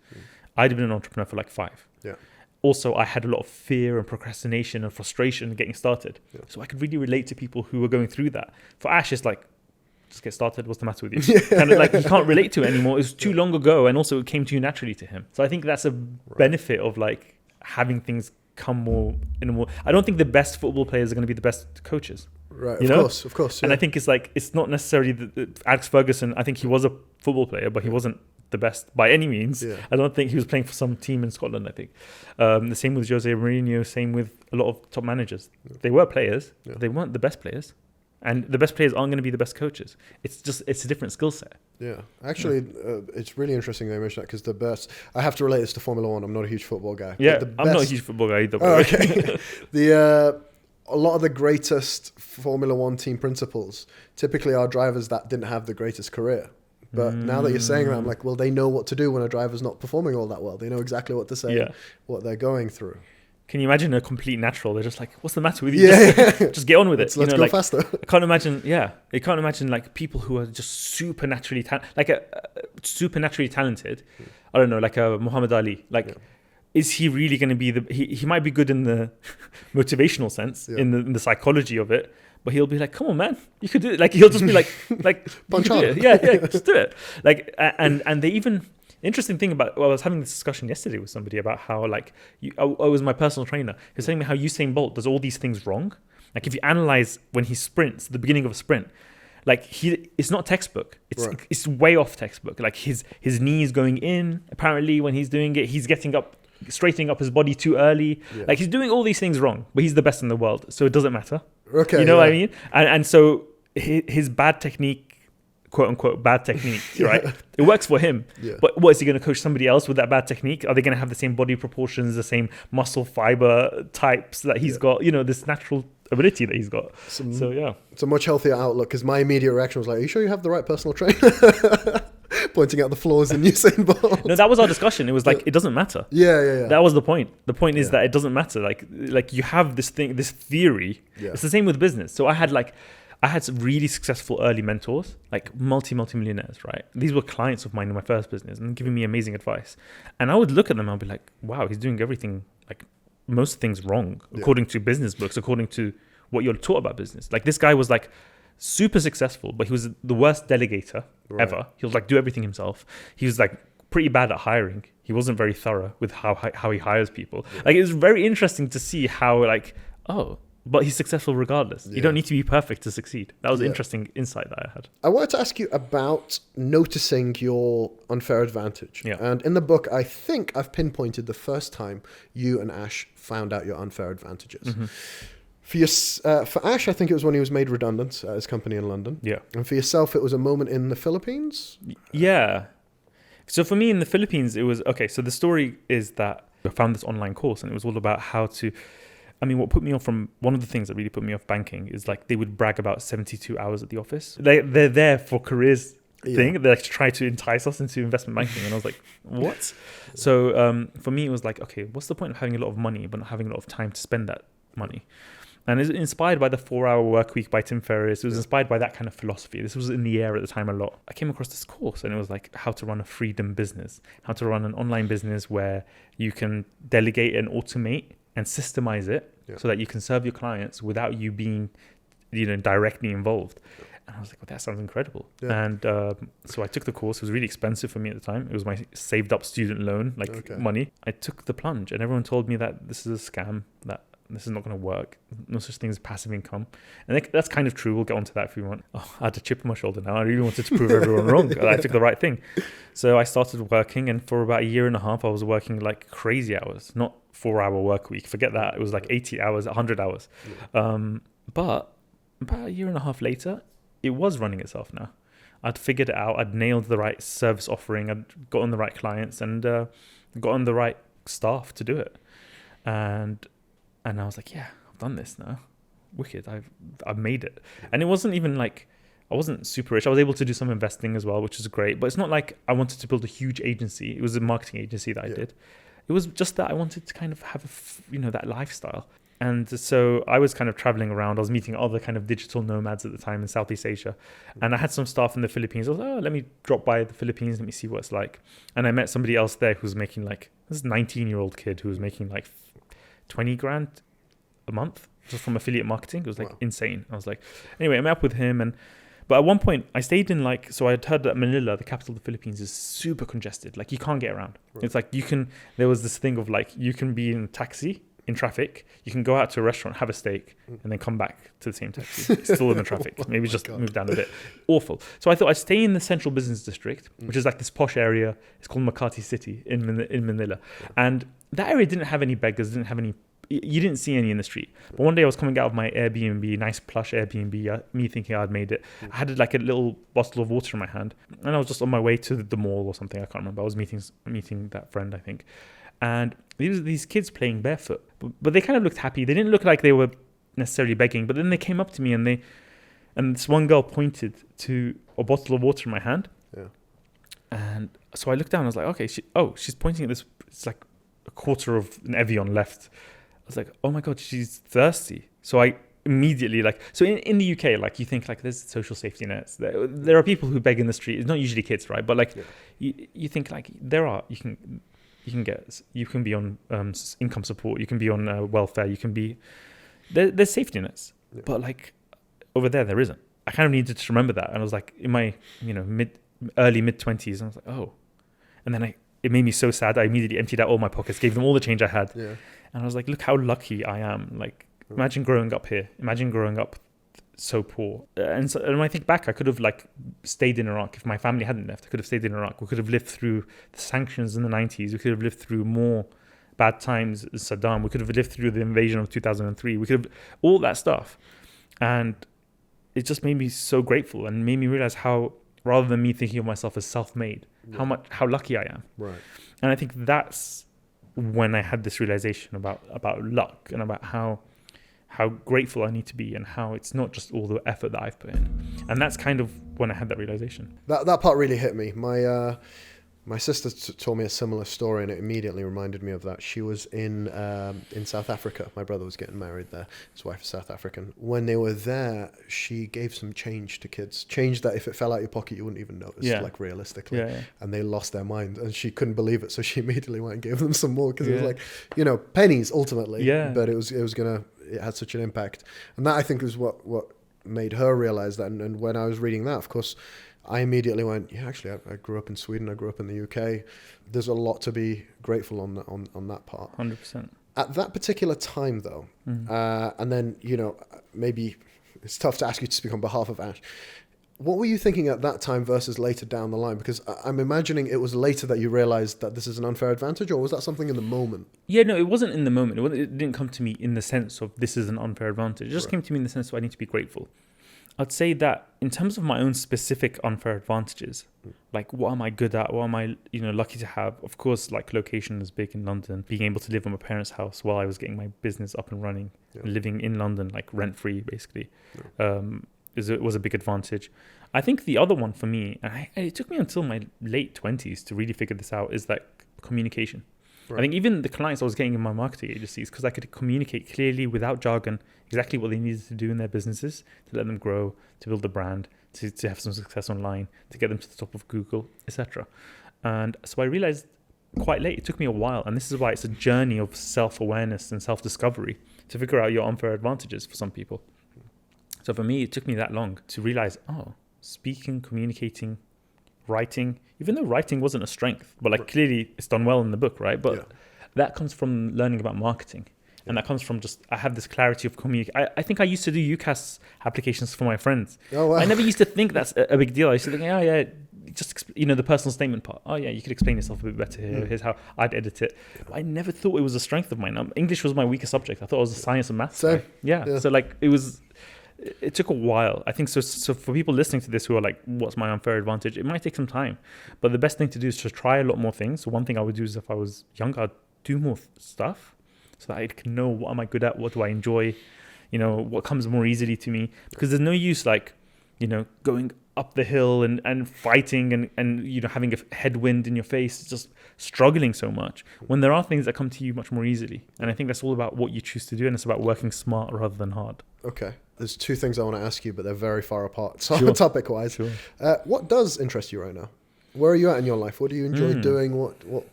I'd been an entrepreneur for like 5. Yeah. Also, I had a lot of fear and procrastination and frustration getting started. Yeah. So I could really relate to people who were going through that. For Ash, it's like, just get started. What's the matter with you? Kind of like he can't relate to it anymore. It was too long ago. And also it came too naturally to him. So I think that's a benefit of like having things come more in a more. I don't think the best football players are going to be the best coaches. Right. Of course. Yeah. And I think it's not necessarily Alex Ferguson. I think he was a football player, but he wasn't the best by any means. Yeah. I don't think he was playing for some team in Scotland, I think. The same with Jose Mourinho, same with a lot of top managers. Yeah. They were players, but they weren't the best players. And the best players aren't going to be the best coaches. It's a different skill set. Yeah. Actually, it's really interesting they mentioned that because I have to relate this to Formula One. I'm not a huge football guy. Yeah, I'm not a huge football guy either. Oh, okay. A lot of the greatest Formula One team principals typically are drivers that didn't have the greatest career. But now that you're saying that, I'm like, well, they know what to do when a driver's not performing all that well. They know exactly what to say, what they're going through. Can you imagine a complete natural? They're just like, what's the matter with you? Just get on with it. Let's go faster. I can't imagine like people who are just supernaturally talented. I don't know, like a Muhammad Ali. Is he really going to be he might be good in the motivational sense, in the psychology of it, but he'll be like, come on, man, you could do it. Like, he'll just be like Punch you could do on. it. Yeah, just do it. Like, and they even, interesting thing about, well, I was having this discussion yesterday with somebody about how, like, I was my personal trainer. He was telling me how Usain Bolt does all these things wrong. Like, if you analyze when he sprints, the beginning of a sprint, like, it's not textbook. It's way off textbook. Like, his knees going in, apparently, when he's doing it, he's straightening up his body too early. Yeah. Like, he's doing all these things wrong, but he's the best in the world, so it doesn't matter. Okay, you know what I mean? And so his bad technique, quote unquote bad technique, right? It works for him. Yeah. But what, is he going to coach somebody else with that bad technique? Are they going to have the same body proportions, the same muscle fiber types that he's got? You know, this natural ability that he's got. So yeah, it's a much healthier outlook, because my immediate reaction was like, are you sure you have the right personal trainer? Pointing out the flaws in Usain Bolt. No, that was our discussion. It was like, it doesn't matter. Yeah. That was the point. The point is that it doesn't matter. Like you have this thing, this theory. Yeah. It's the same with business. So I had some really successful early mentors, like multi-millionaires, right? These were clients of mine in my first business and giving me amazing advice. And I would look at them and I'd be like, wow, he's doing everything, like most things wrong, according to business books, according to what you're taught about business. Like, this guy was like super successful, but he was the worst delegator ever. He was like, do everything himself. He was like pretty bad at hiring. He wasn't very thorough with how he hires people. Yeah. Like, it was very interesting to see how, like, but he's successful regardless. You don't need to be perfect to succeed. That was an interesting insight that I had. I wanted to ask you about noticing your unfair advantage. Yeah. And in the book, I think I've pinpointed the first time you and Ash found out your unfair advantages. Mm-hmm. For Ash, I think it was when he was made redundant at his company in London. Yeah. And for yourself, it was a moment in the Philippines? Yeah. So for me in the Philippines, it was, okay, so the story is that I found this online course, and it was all about how to, what put me off from, one of the things that really put me off banking is, like, they would brag about 72 hours at the office. They're there for careers thing. They like to try to entice us into investment banking. And I was like, what? So for me, it was like, okay, what's the point of having a lot of money, but not having a lot of time to spend that money? And it's inspired by the 4-Hour Work Week by Tim Ferriss. It was inspired by that kind of philosophy. This was in the air at the time a lot. I came across this course, and it was like how to run a freedom business, how to run an online business where you can delegate and automate and systemize it so that you can serve your clients without you being, directly involved. And I was like, well, that sounds incredible. Yeah. And so I took the course. It was really expensive for me at the time. It was my saved up student loan, money. I took the plunge, and everyone told me that this is a scam, that this is not going to work. No such thing as passive income. And that's kind of true. We'll get onto that if we want. I had a chip on my shoulder now. I really wanted to prove everyone wrong that I took the right thing. So I started working, and for about 1.5 years, I was working like crazy hours, not 4-hour work week. Forget that. It was like 80 hours, 100 hours. Yeah. But about 1.5 years later, it was running itself now. I'd figured it out. I'd nailed the right service offering. I'd gotten the right clients and gotten the right staff to do it. And I was like, yeah, I've done this now. Wicked. I've made it. And it wasn't even like, I wasn't super rich. I was able to do some investing as well, which is great. But it's not like I wanted to build a huge agency. It was a marketing agency that I did. It was just that I wanted to kind of have that lifestyle. And so I was kind of traveling around. I was meeting other kind of digital nomads at the time in Southeast Asia. And I had some staff in the Philippines. I was like, let me drop by the Philippines. Let me see what it's like. And I met somebody else there who was making this 19-year-old kid who was making like 20 grand a month just from affiliate marketing. It was insane. I was like, anyway, I met up with him. But at one point I stayed in so I had heard that Manila, the capital of the Philippines, is super congested. Like, you can't get around. Right. It's like there was this thing of like, you can be in a taxi in traffic, you can go out to a restaurant, have a steak, and then come back to the same taxi. It's still in the traffic. Maybe just move down a bit. Awful. So I thought I'd stay in the central business district, which is like this posh area. It's called Makati City in Manila. And that area didn't have any beggars, you didn't see any in the street. But one day I was coming out of my Airbnb, nice plush Airbnb, me thinking I'd made it. I had like a little bottle of water in my hand, and I was just on my way to the mall or something. I can't remember. I was meeting that friend, I think. And these kids playing barefoot, but they kind of looked happy. They didn't look like they were necessarily begging. But then they came up to me, and this one girl pointed to a bottle of water in my hand. Yeah. And so I looked down. I was like, okay, she's pointing at this. It's like a quarter of an Evian left. I was like, oh my God, she's thirsty. So I immediately so in the UK, like, you think like there's social safety nets. There are people who beg in the street. It's not usually kids, right? But you think like you can be on income support. You can be on welfare. You can be there's safety nets. Yeah. But like over there isn't. I kind of needed to remember that. And I was like in my, early mid-20s, and I was like, oh. And then it made me so sad. I immediately emptied out all my pockets, gave them all the change I had. Yeah. And I was like, look how lucky I am. Like, imagine growing up here. Imagine growing up so poor. And when I think back, I could have like stayed in Iraq. If my family hadn't left, I could have stayed in Iraq. We could have lived through the sanctions in the 90s. We could have lived through more bad times as Saddam. We could have lived through the invasion of 2003. We could have all that stuff. And it just made me so grateful and made me realize how, rather than me thinking of myself as self-made, how lucky I am. Right. And I think that's when I had this realization about luck and about how grateful I need to be and how it's not just all the effort that I've put in. And that's kind of when I had that realization. That part really hit me. My sister told me a similar story, and it immediately reminded me of that. She was in South Africa. My brother was getting married there. His wife is South African. When they were there, she gave some change to kids. Change that if it fell out your pocket, you wouldn't even notice, like realistically. Yeah. And they lost their mind, and she couldn't believe it. So she immediately went and gave them some more because it was like, pennies ultimately. Yeah. But it had such an impact. And that, I think, is what made her realize that. And when I was reading that, of course, I immediately went, actually, I grew up in Sweden. I grew up in the UK. There's a lot to be grateful on that part. 100%. At that particular time, though, and then, maybe it's tough to ask you to speak on behalf of Ash. What were you thinking at that time versus later down the line? Because I'm imagining it was later that you realized that this is an unfair advantage, or was that something in the moment? Yeah, no, it wasn't in the moment. It didn't come to me in the sense of this is an unfair advantage. It just came to me in the sense of I need to be grateful. I'd say that in terms of my own specific unfair advantages, like what am I good at? What am I, lucky to have? Of course, like location is big in London. Being able to live in my parents' house while I was getting my business up and running, living in London, like rent-free, basically, was a big advantage. I think the other one for me, and it took me until my late 20s to really figure this out, is that communication. Right. I think even the clients I was getting in my marketing agencies, because I could communicate clearly without jargon exactly what they needed to do in their businesses to let them grow, to build a brand, to have some success online, to get them to the top of Google, etc. And so I realized quite late, it took me a while, and this is why it's a journey of self-awareness and self-discovery to figure out your unfair advantages for some people. So for me, it took me that long to realize, speaking, communicating, writing, even though writing wasn't a strength, but clearly it's done well in the book, right? But that comes from learning about marketing. And that comes from I have this clarity of communication. I think I used to do UCAS applications for my friends. Oh, wow. I never used to think that's a big deal. I used to think, just, the personal statement part. Oh, yeah, you could explain yourself a bit better here. Here's how I'd edit it. But I never thought it was a strength of mine. English was my weaker subject. I thought it was a science and maths. So, so it took a while. I think so for people listening to this who are like, what's my unfair advantage? It might take some time. But the best thing to do is to try a lot more things. So one thing I would do is if I was younger, I'd do more stuff so that I can know what am I good at? What do I enjoy? What comes more easily to me? Because there's no use going up the hill and fighting and having a headwind in your face, just struggling so much when there are things that come to you much more easily. And I think that's all about what you choose to do, and it's about working smart rather than hard. Okay. There's two things I want to ask you, but they're very far apart. So topic-wise, what does interest you right now? Where are you at in your life? What do you enjoy doing? What?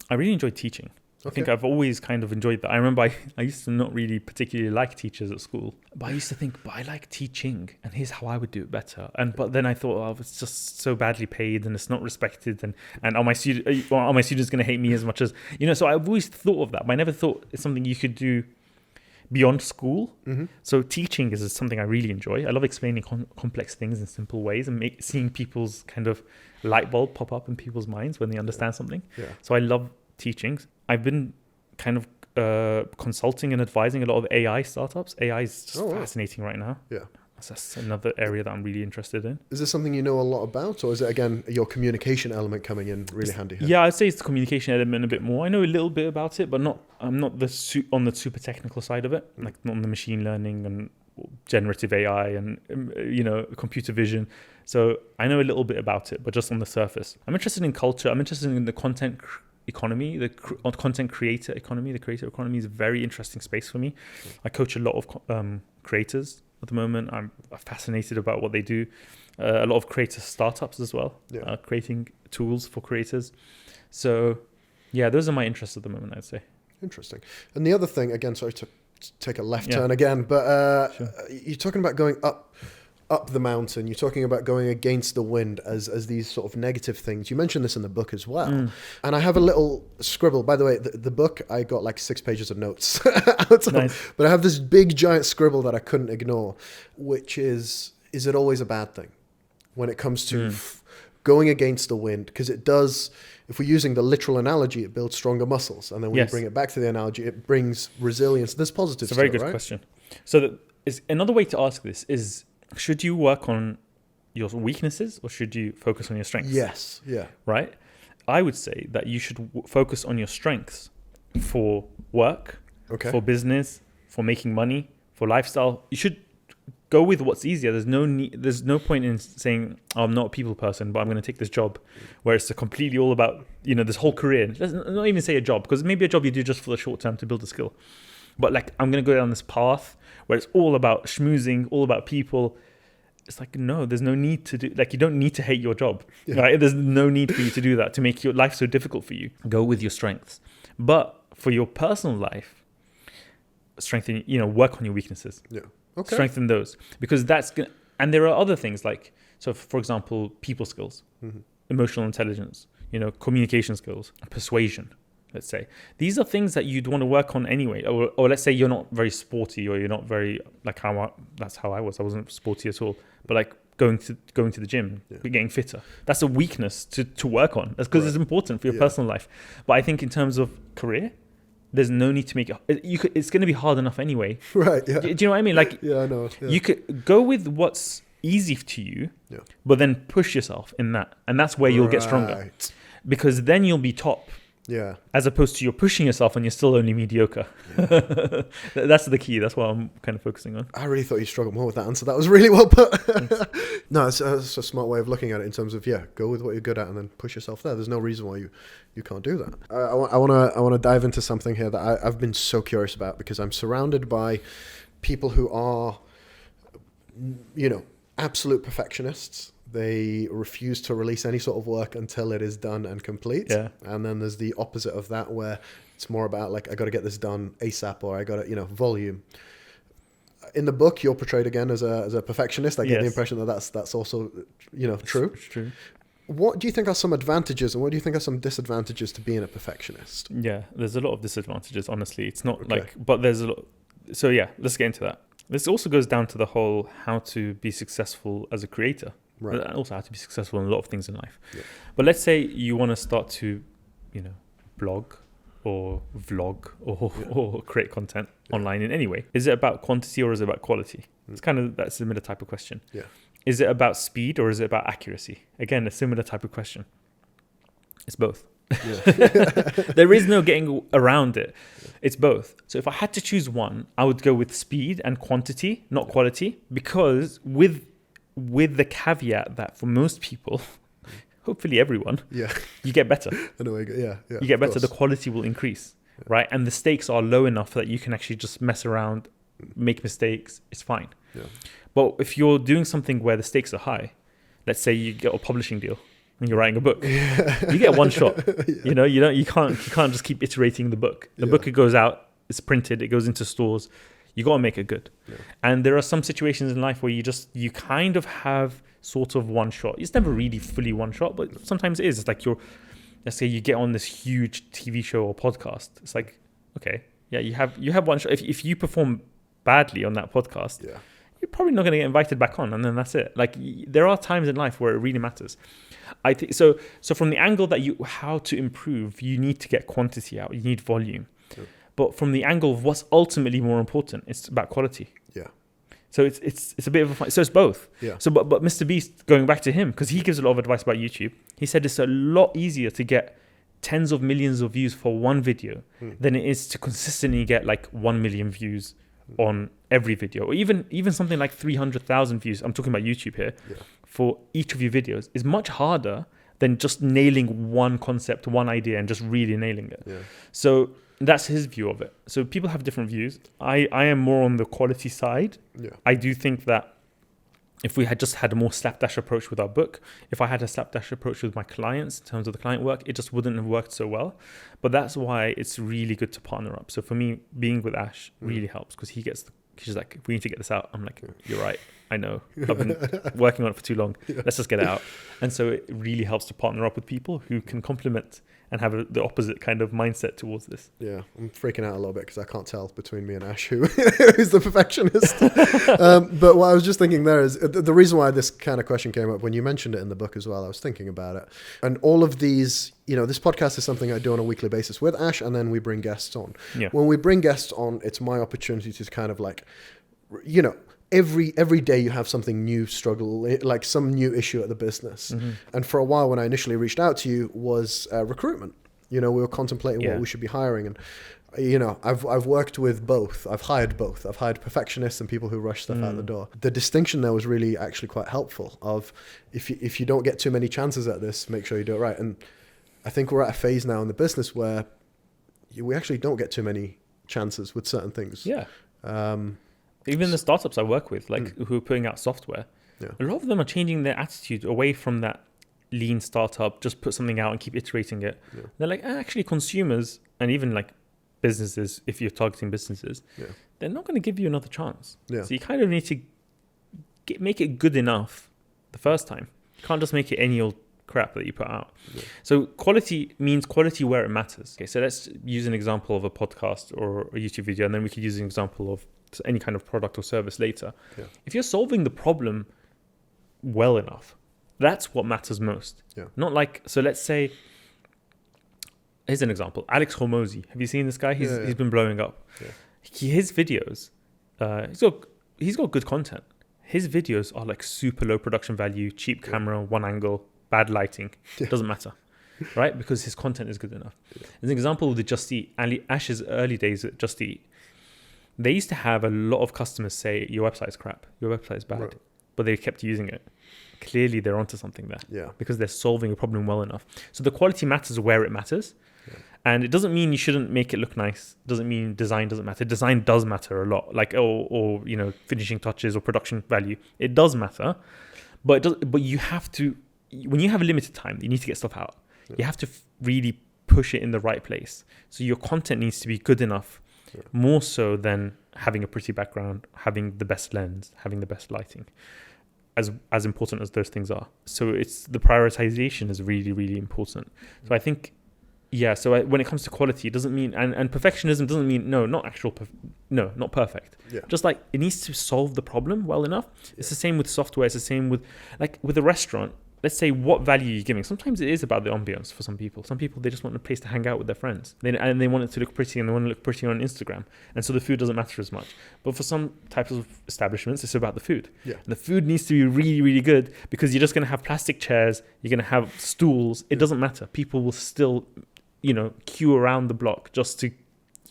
I really enjoy teaching. I think I've always kind of enjoyed that. I remember I used to not really particularly like teachers at school, but I used to think, but I like teaching, and here's how I would do it better. But then I thought, it's just so badly paid, and it's not respected, and are my students going to hate me as much as So I've always thought of that, but I never thought it's something you could do beyond school. Mm-hmm. So teaching is something I really enjoy. I love explaining complex things in simple ways and seeing people's kind of light bulb pop up in people's minds when they understand something. Yeah. So I love teaching. I've been kind of consulting and advising a lot of AI startups. AI is just fascinating right now. Yeah. That's another area that I'm really interested in. Is this something you know a lot about, or is it, again, your communication element coming in really handy here? Yeah, I'd say it's the communication element a bit more. I know a little bit about it, but I'm not on the super technical side of it, like not on the machine learning and generative AI and, computer vision. So I know a little bit about it, but just on the surface. I'm interested in culture. I'm interested in the content economy, the content creator economy. The creator economy is a very interesting space for me. I coach a lot of creators at the moment. I'm fascinated about what they do. A lot of creator startups as well, creating tools for creators. So, those are my interests at the moment, I'd say. Interesting. And the other thing, again, sorry to take a left turn again, but Sure. you're talking about going up the mountain. You're talking about going against the wind as these sort of negative things. You mentioned this in the book as well. And I have a little scribble. By the way, the book, I got like 6 pages of notes out of, Nice. but I have this big giant scribble that I couldn't ignore, which is it always a bad thing when it comes to going against the wind? Because it does, if we're using the literal analogy, it builds stronger muscles. And then when you bring it back to the analogy, it brings resilience. There's positives. It's a very to it, good right? question. So another way to ask this is, should you work on your weaknesses or should you focus on your strengths? Yes. Yeah. Right? I would say that you should focus on your strengths for work, for business, for making money, for lifestyle. You should go with what's easier. There's no point in saying, oh, I'm not a people person, but I'm going to take this job where it's completely all about, this whole career. Let's not even say a job, because maybe a job you do just for the short term to build a skill. But like, I'm going to go down this path where it's all about schmoozing, all about people. It's like, no, there's no need to do, like, you don't need to hate your job, right? There's no need for you to do that, to make your life so difficult for you. Go with your strengths. But for your personal life, strengthen, work on your weaknesses. Yeah. Okay. Strengthen those, because that's going to, and there are other things like, so for example, people skills, emotional intelligence, communication skills, persuasion. Let's say these are things that you'd want to work on anyway, or let's say you're not very sporty, or you're not very like that's how I was. I wasn't sporty at all, but like going to the gym, getting fitter. That's a weakness to work on. That's because it's important for your personal life. But I think in terms of career, there's no need to make it. It's going to be hard enough anyway. Right. Yeah. Do you know what I mean? Like, I know. Yeah. You could go with what's easy to you, but then push yourself in that, and that's where you'll get stronger, because then you'll be top. Yeah. As opposed to you're pushing yourself and you're still only mediocre. Yeah. That's the key. That's what I'm kind of focusing on. I really thought you struggled more with that answer. That was really well put. No, it's a smart way of looking at it in terms of, go with what you're good at and then push yourself there. There's no reason why you can't do that. I want to dive into something here that I've been so curious about, because I'm surrounded by people who are, absolute perfectionists. They refuse to release any sort of work until it is done and complete. Yeah. And then there's the opposite of that, where it's more about like, I got to get this done ASAP, or I got to, volume. In the book, you're portrayed again as a perfectionist. I get the impression that that's also, true. It's true. What do you think are some advantages, and what do you think are some disadvantages to being a perfectionist? Yeah, there's a lot of disadvantages, honestly. It's not but there's a lot. So let's get into that. This also goes down to the whole how to be successful as a creator. Right. And also how to be successful in a lot of things in life. Yeah. But let's say you want to start to, blog or vlog or create content online in any way. Is it about quantity or is it about quality? It's kind of that similar type of question. Yeah. Is it about speed or is it about accuracy? Again, a similar type of question. It's both. Yeah. There is no getting around it. It's both. So if I had to choose one, I would go with speed and quantity, not quality, because with the caveat that for most people, hopefully everyone, you get better. I know. You get better. The quality will increase, right? And the stakes are low enough that you can actually just mess around, make mistakes. It's fine. Yeah. But if you're doing something where the stakes are high, let's say you get a publishing deal and you're writing a book, you get one shot. You can't just keep iterating the book. The book, it goes out, it's printed, it goes into stores. You got to make it good. Yeah. And there are some situations in life where you kind of have sort of one shot. It's never really fully one shot, but sometimes it is. It's like let's say you get on this huge TV show or podcast. It's like, okay, you have one shot. If you perform badly on that podcast, you're probably not going to get invited back on, and then that's it. Like, there are times in life where it really matters. I think so from the angle that how to improve, you need to get quantity out. You need volume. Yeah. But from the angle of what's ultimately more important, it's about quality. Yeah. So it's a bit of a fight. So it's both. Yeah. So but Mr. Beast, going back to him, because he gives a lot of advice about YouTube. He said it's a lot easier to get tens of millions of views for one video than it is to consistently get like 1 million views on every video, or even something like 300,000 views. I'm talking about YouTube here. Yeah. For each of your videos is much harder than just nailing one concept, one idea, and just really nailing it. Yeah. So that's his view of it. So people have different views. I am more on the quality side. Yeah. I do think that if we had just had a more slapdash approach with our book, if I had a slapdash approach with my clients in terms of the client work, it just wouldn't have worked so well. But that's why it's really good to partner up. So for me, being with Ash really helps, because she's like, we need to get this out. I'm like, you're right. I know. I've been working on it for too long. Let's just get it out. And so it really helps to partner up with people who can complement and have the opposite kind of mindset towards this. Yeah, I'm freaking out a little bit because I can't tell between me and Ash who's the perfectionist. But what I was just thinking there is the reason why this kind of question came up when you mentioned it in the book as well. I was thinking about it. And all of these, this podcast is something I do on a weekly basis with Ash, and then we bring guests on. Yeah. When we bring guests on, it's my opportunity to kind of like, every day you have something new struggle, like some new issue at the business. Mm-hmm. And for a while when I initially reached out to you was recruitment. We were contemplating what we should be hiring. And, I've worked with both. I've hired both. I've hired perfectionists and people who rush stuff out the door. The distinction there was really actually quite helpful of if you don't get too many chances at this, make sure you do it right. And I think we're at a phase now in the business where we actually don't get too many chances with certain things. Yeah. Even the startups I work with, who are putting out software, a lot of them are changing their attitude away from that lean startup, just put something out and keep iterating it. Yeah. They're like, actually consumers, and even like businesses, if you're targeting businesses, they're not going to give you another chance. Yeah. So you kind of need to make it good enough the first time. You can't just make it any old crap that you put out. Yeah. So quality means quality where it matters. Okay, so let's use an example of a podcast or a YouTube video, and then we could use an example of any kind of product or service later. Yeah. If you're solving the problem well enough, that's what matters most. Yeah. Not like, so let's say, here's an example. Alex Hormozy. Have you seen this guy? He's been blowing up. Yeah. His videos, he's got good content. His videos are like super low production value, cheap camera, one angle, bad lighting. Doesn't matter. Right? Because his content is good enough. Yeah. As an example of the Just Eat, Ash's early days at Just Eat, they used to have a lot of customers say, your website is crap, your website is bad, but they kept using it. Clearly, they're onto something there because they're solving a problem well enough. So the quality matters where it matters. Yeah. And it doesn't mean you shouldn't make it look nice. It doesn't mean design doesn't matter. Design does matter a lot, like or finishing touches or production value. It does matter, but you have to, when you have a limited time, you need to get stuff out. Yeah. You have to really push it in the right place. So your content needs to be good enough. More so than having a pretty background, having the best lens, having the best lighting, as important as those things are. So it's the prioritization is really, really important. So I think, so when it comes to quality, it doesn't mean, and perfectionism doesn't mean, not perfect. Yeah. Just like it needs to solve the problem well enough. Yeah. It's the same with software. It's the same with a restaurant. Let's say what value you're giving. Sometimes it is about the ambience for some people. Some people, they just want a place to hang out with their friends. And they want it to look pretty, and they want to look pretty on Instagram. And so the food doesn't matter as much. But for some types of establishments, it's about the food. Yeah. And the food needs to be really, really good, because you're just going to have plastic chairs. You're going to have stools. It doesn't matter. People will still, queue around the block just to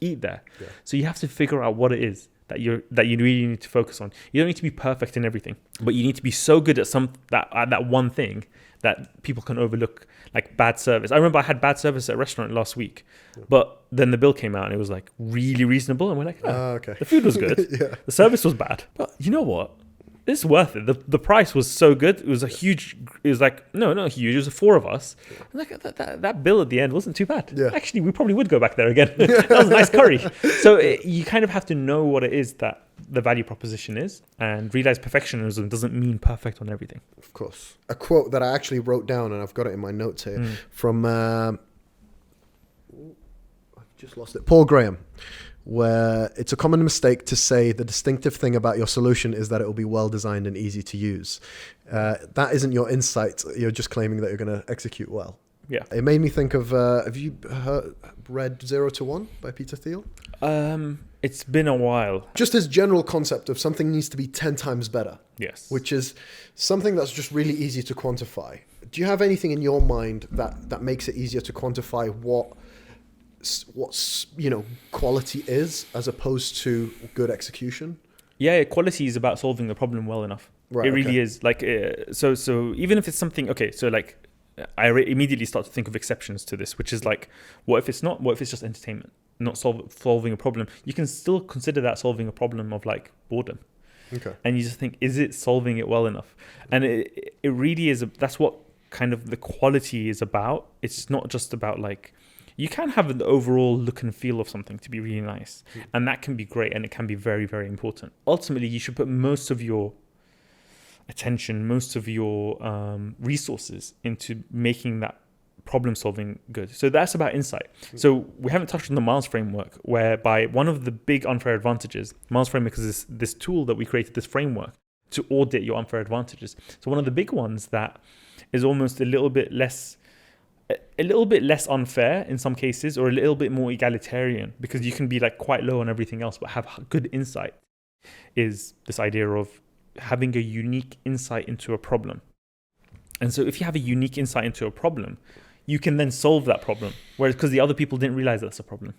eat there. Yeah. So you have to figure out what it is that you really need to focus on. You don't need to be perfect in everything, but you need to be so good at that one thing that people can overlook, like bad service. I remember I had bad service at a restaurant last week, but then the bill came out and it was like really reasonable, and we're like, okay. The food was good, the service was bad, but you know what? It's worth it. The price was so good. It was not huge. It was 4 of us. Like that bill at the end wasn't too bad. Yeah. Actually, we probably would go back there again. That was a nice curry. So you kind of have to know what it is that the value proposition is, and realize perfectionism doesn't mean perfect on everything. Of course. A quote that I actually wrote down, and I've got it in my notes here, from I've just lost it. Paul Graham, where it's a common mistake to say the distinctive thing about your solution is that it will be well designed and easy to use. That isn't your insight. You're just claiming that you're going to execute well. Yeah. It made me think of, have you read 0 to 1 by Peter Thiel? It's been a while. Just his general concept of something needs to be 10 times better. Yes. Which is something that's just really easy to quantify. Do you have anything in your mind that makes it easier to quantify what's quality is as opposed to good execution? Yeah, quality is about solving the problem well enough. Right, it really is. Like so even if it's something, so like I immediately start to think of exceptions to this, which is like, what if it's not? What if it's just entertainment, not solving a problem? You can still consider that solving a problem of like boredom. Okay. And you just think, is it solving it well enough? And it really is. That's what kind of the quality is about. It's not just about like, you can have the overall look and feel of something to be really nice. And that can be great, and it can be very, very important. Ultimately, you should put most of your attention, most of your resources into making that problem solving good. So that's about insight. So we haven't touched on the Miles framework, whereby one of the big unfair advantages, Miles framework is this tool that we created, this framework to audit your unfair advantages. So one of the big ones that is almost a little bit less unfair in some cases, or a little bit more egalitarian, because you can be like quite low on everything else but have good insight, is this idea of having a unique insight into a problem. And so if you have a unique insight into a problem, you can then solve that problem, whereas because the other people didn't realize that's a problem.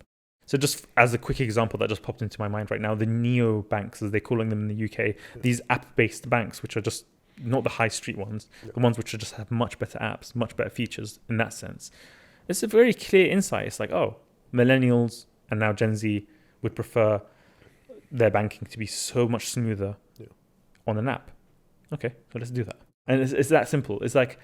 So just as a quick example that just popped into my mind right now, the neo banks, as they're calling them in the UK, these app-based banks, which are just not the high street ones, the ones which just have much better apps, much better features in that sense. It's a very clear insight. It's like, oh, millennials and now Gen Z would prefer their banking to be so much smoother on an app. Okay, so let's do that. And it's that simple. It's like,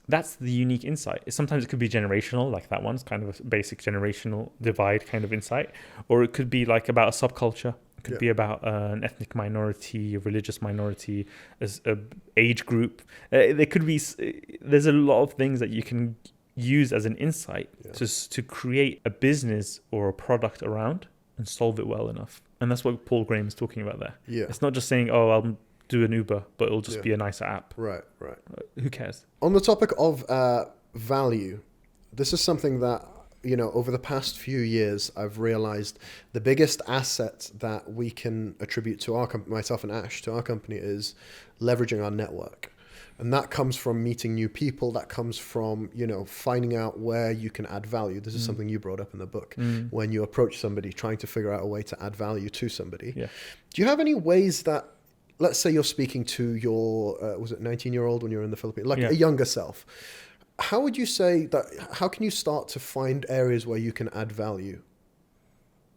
that's the unique insight. Sometimes it could be generational, like that one's kind of a basic generational divide kind of insight. Or it could be like about a subculture. It could be about an ethnic minority, a religious minority, as a age group. There's a lot of things that you can use as an insight to create a business or a product around and solve it well enough. And that's what Paul Graham is talking about there. Yeah. It's not just saying, oh, I'll do an Uber, but it'll just be a nicer app. Right. Who cares? On the topic of value, this is something that, over the past few years, I've realized the biggest asset that we can attribute to myself and Ash, to our company, is leveraging our network. And that comes from meeting new people. That comes from, finding out where you can add value. This is something you brought up in the book. When you approach somebody, trying to figure out a way to add value to somebody. Yeah. Do you have any ways that, let's say you're speaking to your, was it 19-year-old when you were in the Philippines, like a younger self? How would you say that, how can you start to find areas where you can add value?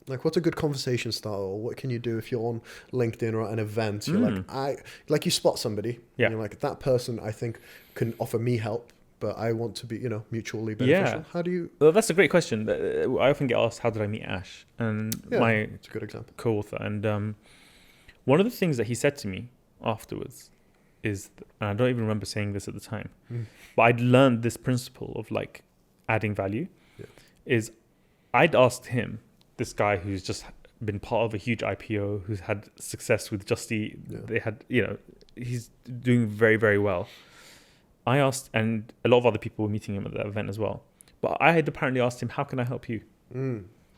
Like, what's a good conversation starter? Or what can you do if you're on LinkedIn or at an event? You're like you spot somebody. Yeah. And you're like, that person I think can offer me help, but I want to be, mutually beneficial. How do you? Well, that's a great question. I often get asked, how did I meet Ash? And it's a good example. Co-author. And one of the things that he said to me afterwards is, and I don't even remember saying this at the time, but I'd learned this principle of like adding value, is I'd asked him, this guy who's just been part of a huge IPO, who's had success with Just Eat, they had, he's doing very, very well. I asked, and a lot of other people were meeting him at that event as well, but I had apparently asked him, how can I help you?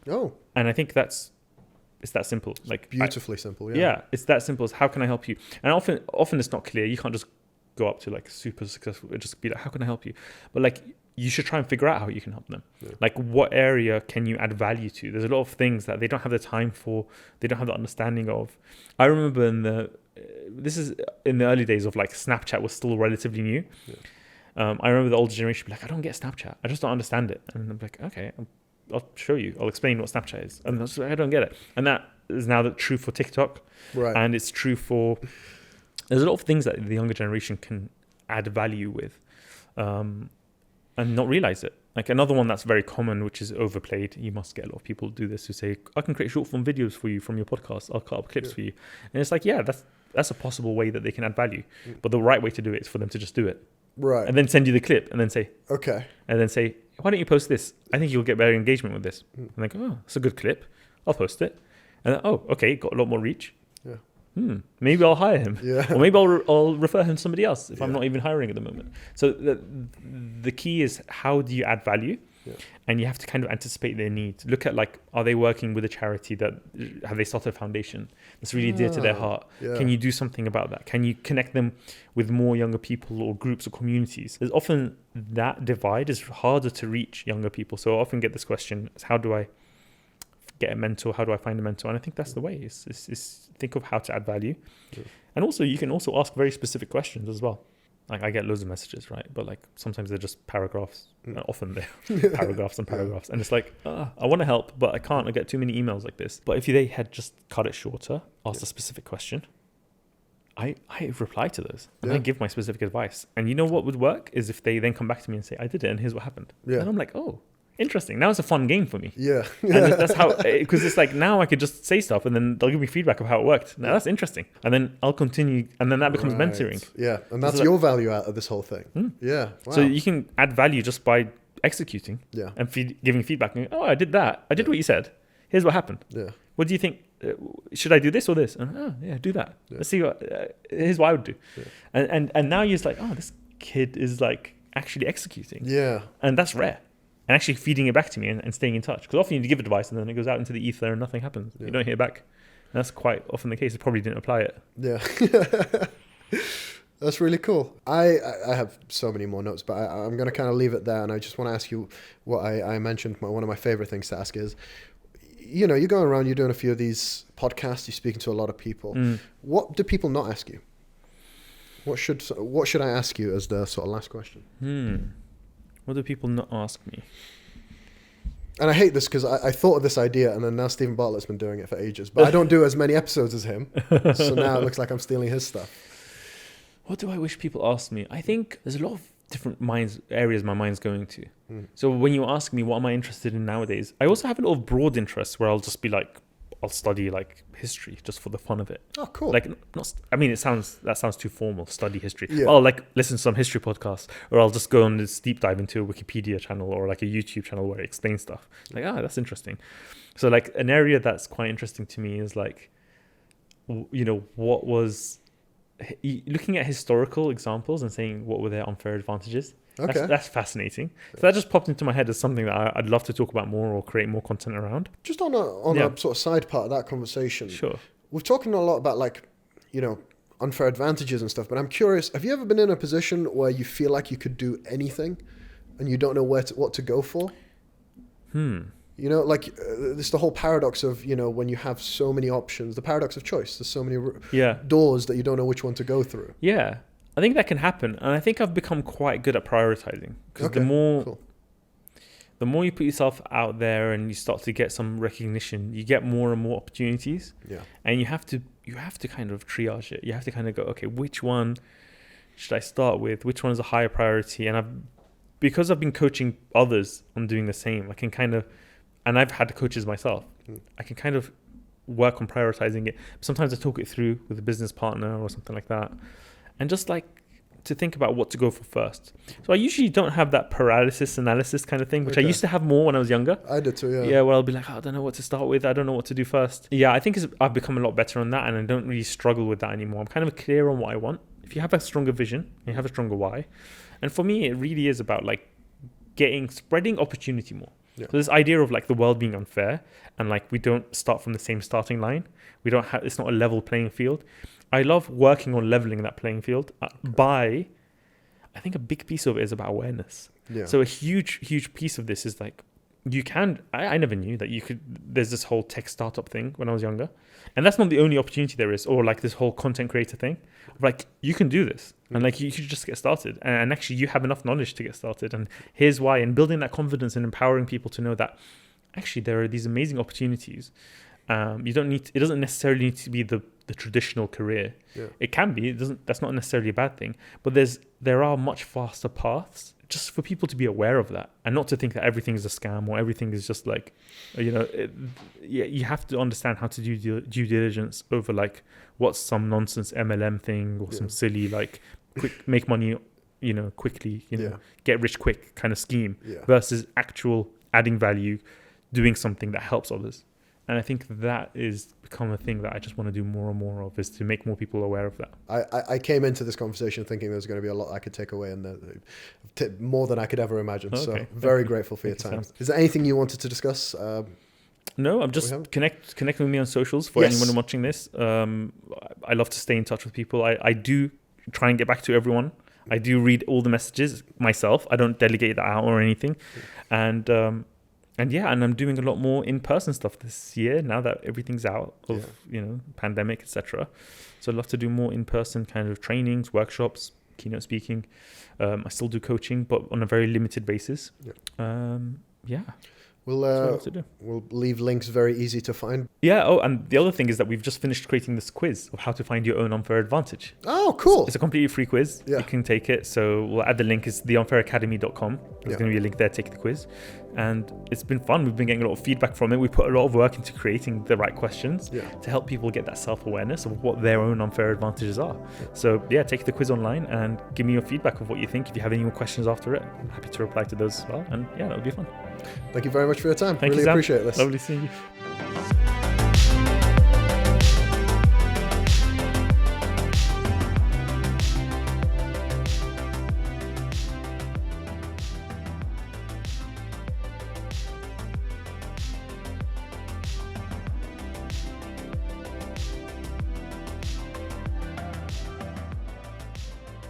Oh. And I think it's that simple. Like beautifully simple. Yeah, it's that simple as how can I help you? And often it's not clear. You can't just go up to like super successful, just be like, how can I help you? But like, you should try and figure out how you can help them. Like, what area can you add value to? There's a lot of things that they don't have the time for, they don't have the understanding of. I remember this is in the early days of like Snapchat was still relatively new. I remember the older generation be like, I don't get Snapchat, I just don't understand it. And I'm like, okay, I'll show you, I'll explain what Snapchat is. And I don't get it. And that is now true for TikTok. Right. And it's true for, there's a lot of things that the younger generation can add value with. And not realize it. Like another one that's very common, which is overplayed. You must get a lot of people do this who say, I can create short form videos for you from your podcast. I'll cut up clips for you. And it's like, that's a possible way that they can add value. But the right way to do it is for them to just do it. Right. And then send you the clip and then say, okay. And then say, why don't you post this? I think you'll get better engagement with this. And they go, oh, it's a good clip. I'll post it. And then, oh, okay, got a lot more reach. Maybe I'll hire him, or maybe I'll refer him to somebody else if I'm not even hiring at the moment. So the key is, how do you add value? And you have to kind of anticipate their needs. Look at like, are they working with a charity have they started a foundation that's really dear to their heart? Can you do something about that? Can you connect them with more younger people or groups or communities? There's often that divide is harder to reach younger people. So I often get this question: how do I get a mentor? How do I find a mentor? And I think that's the way. Is think of how to add value. And also, you can also ask very specific questions as well. Like, I get loads of messages, right? But like, sometimes they're just paragraphs. Often they're paragraphs and paragraphs. And it's like, I want to help, but I can't. I get too many emails like this. But if they had just cut it shorter, asked a specific question, I reply to those and Yeah. I give my specific advice. And you know what would work is if they then come back to me and say, I did it and here's what happened. Yeah. And I'm like, oh, interesting. Now it's a fun game for me. Yeah. And that's how, because it's like now I could just say stuff and then they'll give me feedback of how it worked. Now that's interesting. And then I'll continue and then that becomes mentoring. Yeah. And that's So your value out of this whole thing. Yeah. Wow. So you can add value just by executing and giving feedback. And, oh, I did that. I did what you said. Here's what happened. Yeah. What do you think? Should I do this or this? And, oh, yeah, do that. Yeah. Let's see what. Here's what I would do. Yeah. And now you're just like, oh, this kid is like actually executing. Yeah. And that's rare. And actually feeding it back to me and staying in touch. Because often you give advice and then it goes out into the ether and nothing happens. Yeah. You don't hear back. And that's quite often the case. It probably didn't apply it. Yeah. That's really cool. I have so many more notes, but I'm going to kind of leave it there. And I just want to ask you what I mentioned. One of my favorite things to ask is, you know, you're going around, you're doing a few of these podcasts, you're speaking to a lot of people. What do people not ask you? What should I ask you as the sort of last question? What do people not ask me? And I hate this because I thought of this idea and then now Stephen Bartlett's been doing it for ages, but I don't do as many episodes as him. So now it looks like I'm stealing his stuff. What do I wish people asked me? I think there's a lot of different areas my mind's going to. So when you ask me what am I interested in nowadays, I also have a lot of broad interests where I'll just be like, I'll study like history just for the fun of it. Oh, cool. Like, that sounds too formal, study history. Yeah. I'll like listen to some history podcasts, or I'll just go on this deep dive into a Wikipedia channel or like a YouTube channel where it explains stuff. Like, that's interesting. So like an area that's quite interesting to me is like, you know, what was looking at historical examples and saying what were their unfair advantages. Okay. That's fascinating. So that just popped into my head as something that I'd love to talk about more or create more content around. Just on a sort of side part of that conversation. Sure. We've talking a lot about like, you know, unfair advantages and stuff, but I'm curious, have you ever been in a position where you feel like you could do anything and you don't know what to go for? You know, like this the whole paradox of, you know, when you have so many options, the paradox of choice. There's so many doors that you don't know which one to go through. Yeah. I think that can happen. And I think I've become quite good at prioritizing. Because the more you put yourself out there and you start to get some recognition, you get more and more opportunities. Yeah. And you have to kind of triage it. You have to kind of go, okay, which one should I start with? Which one is a higher priority? And because I've been coaching others on doing the same, I can kind of, and I've had coaches myself, I can kind of work on prioritizing it. Sometimes I talk it through with a business partner or something like that. And just like to think about what to go for first. So I usually don't have that paralysis analysis kind of thing, which I used to have more when I was younger. I did too, yeah. Yeah, where I'll be like, I don't know what to start with. I don't know what to do first. Yeah, I think I've become a lot better on that and I don't really struggle with that anymore. I'm kind of clear on what I want. If you have a stronger vision, you have a stronger why. And for me, it really is about like spreading opportunity more. Yeah. So this idea of like the world being unfair and like we don't start from the same starting line. It's not a level playing field. I love working on leveling that playing field I think a big piece of it is about awareness. Yeah. So a huge piece of this is like, I never knew that there's this whole tech startup thing when I was younger. And that's not the only opportunity there is, or like this whole content creator thing. Like you can do this and like you should just get started. And actually you have enough knowledge to get started. And here's why, and building that confidence and empowering people to know that actually there are these amazing opportunities. It doesn't necessarily need to be the traditional career. Yeah. It can be. That's not necessarily a bad thing. But there are much faster paths just for people to be aware of that and not to think that everything is a scam or everything is just like, you know, you have to understand how to do due diligence over like what's some nonsense MLM thing or some silly like quick make money, you know, quickly, you know, get rich quick kind of scheme versus actual adding value, doing something that helps others. And I think that is become a thing that I just want to do more and more of, is to make more people aware of that. I came into this conversation thinking there's going to be a lot I could take away, and more than I could ever imagine. Okay. So very grateful for your time. Is there anything you wanted to discuss? No, I'm just connect with me on socials for anyone watching this. I love to stay in touch with people. I do try and get back to everyone. I do read all the messages myself. I don't delegate that out or anything. And I'm doing a lot more in-person stuff this year now that everything's out of, pandemic, etc. So I'd love to do more in-person kind of trainings, workshops, keynote speaking. I still do coaching, but on a very limited basis. We'll leave links very easy to find. Yeah. Oh, and the other thing is that we've just finished creating this quiz of how to find your own unfair advantage. Oh, cool. It's a completely free quiz. Yeah. You can take it. So we'll add the link. It's theunfairacademy.com. There's going to be a link there. Take the quiz. And it's been fun. We've been getting a lot of feedback from it. We put a lot of work into creating the right questions to help people get that self-awareness of what their own unfair advantages are. So yeah, take the quiz online and give me your feedback of what you think. If you have any more questions after it, I'm happy to reply to those as well. And yeah, that would be fun. Thank you very much for your time. Thank really you, Sam. appreciate this. Lovely seeing you.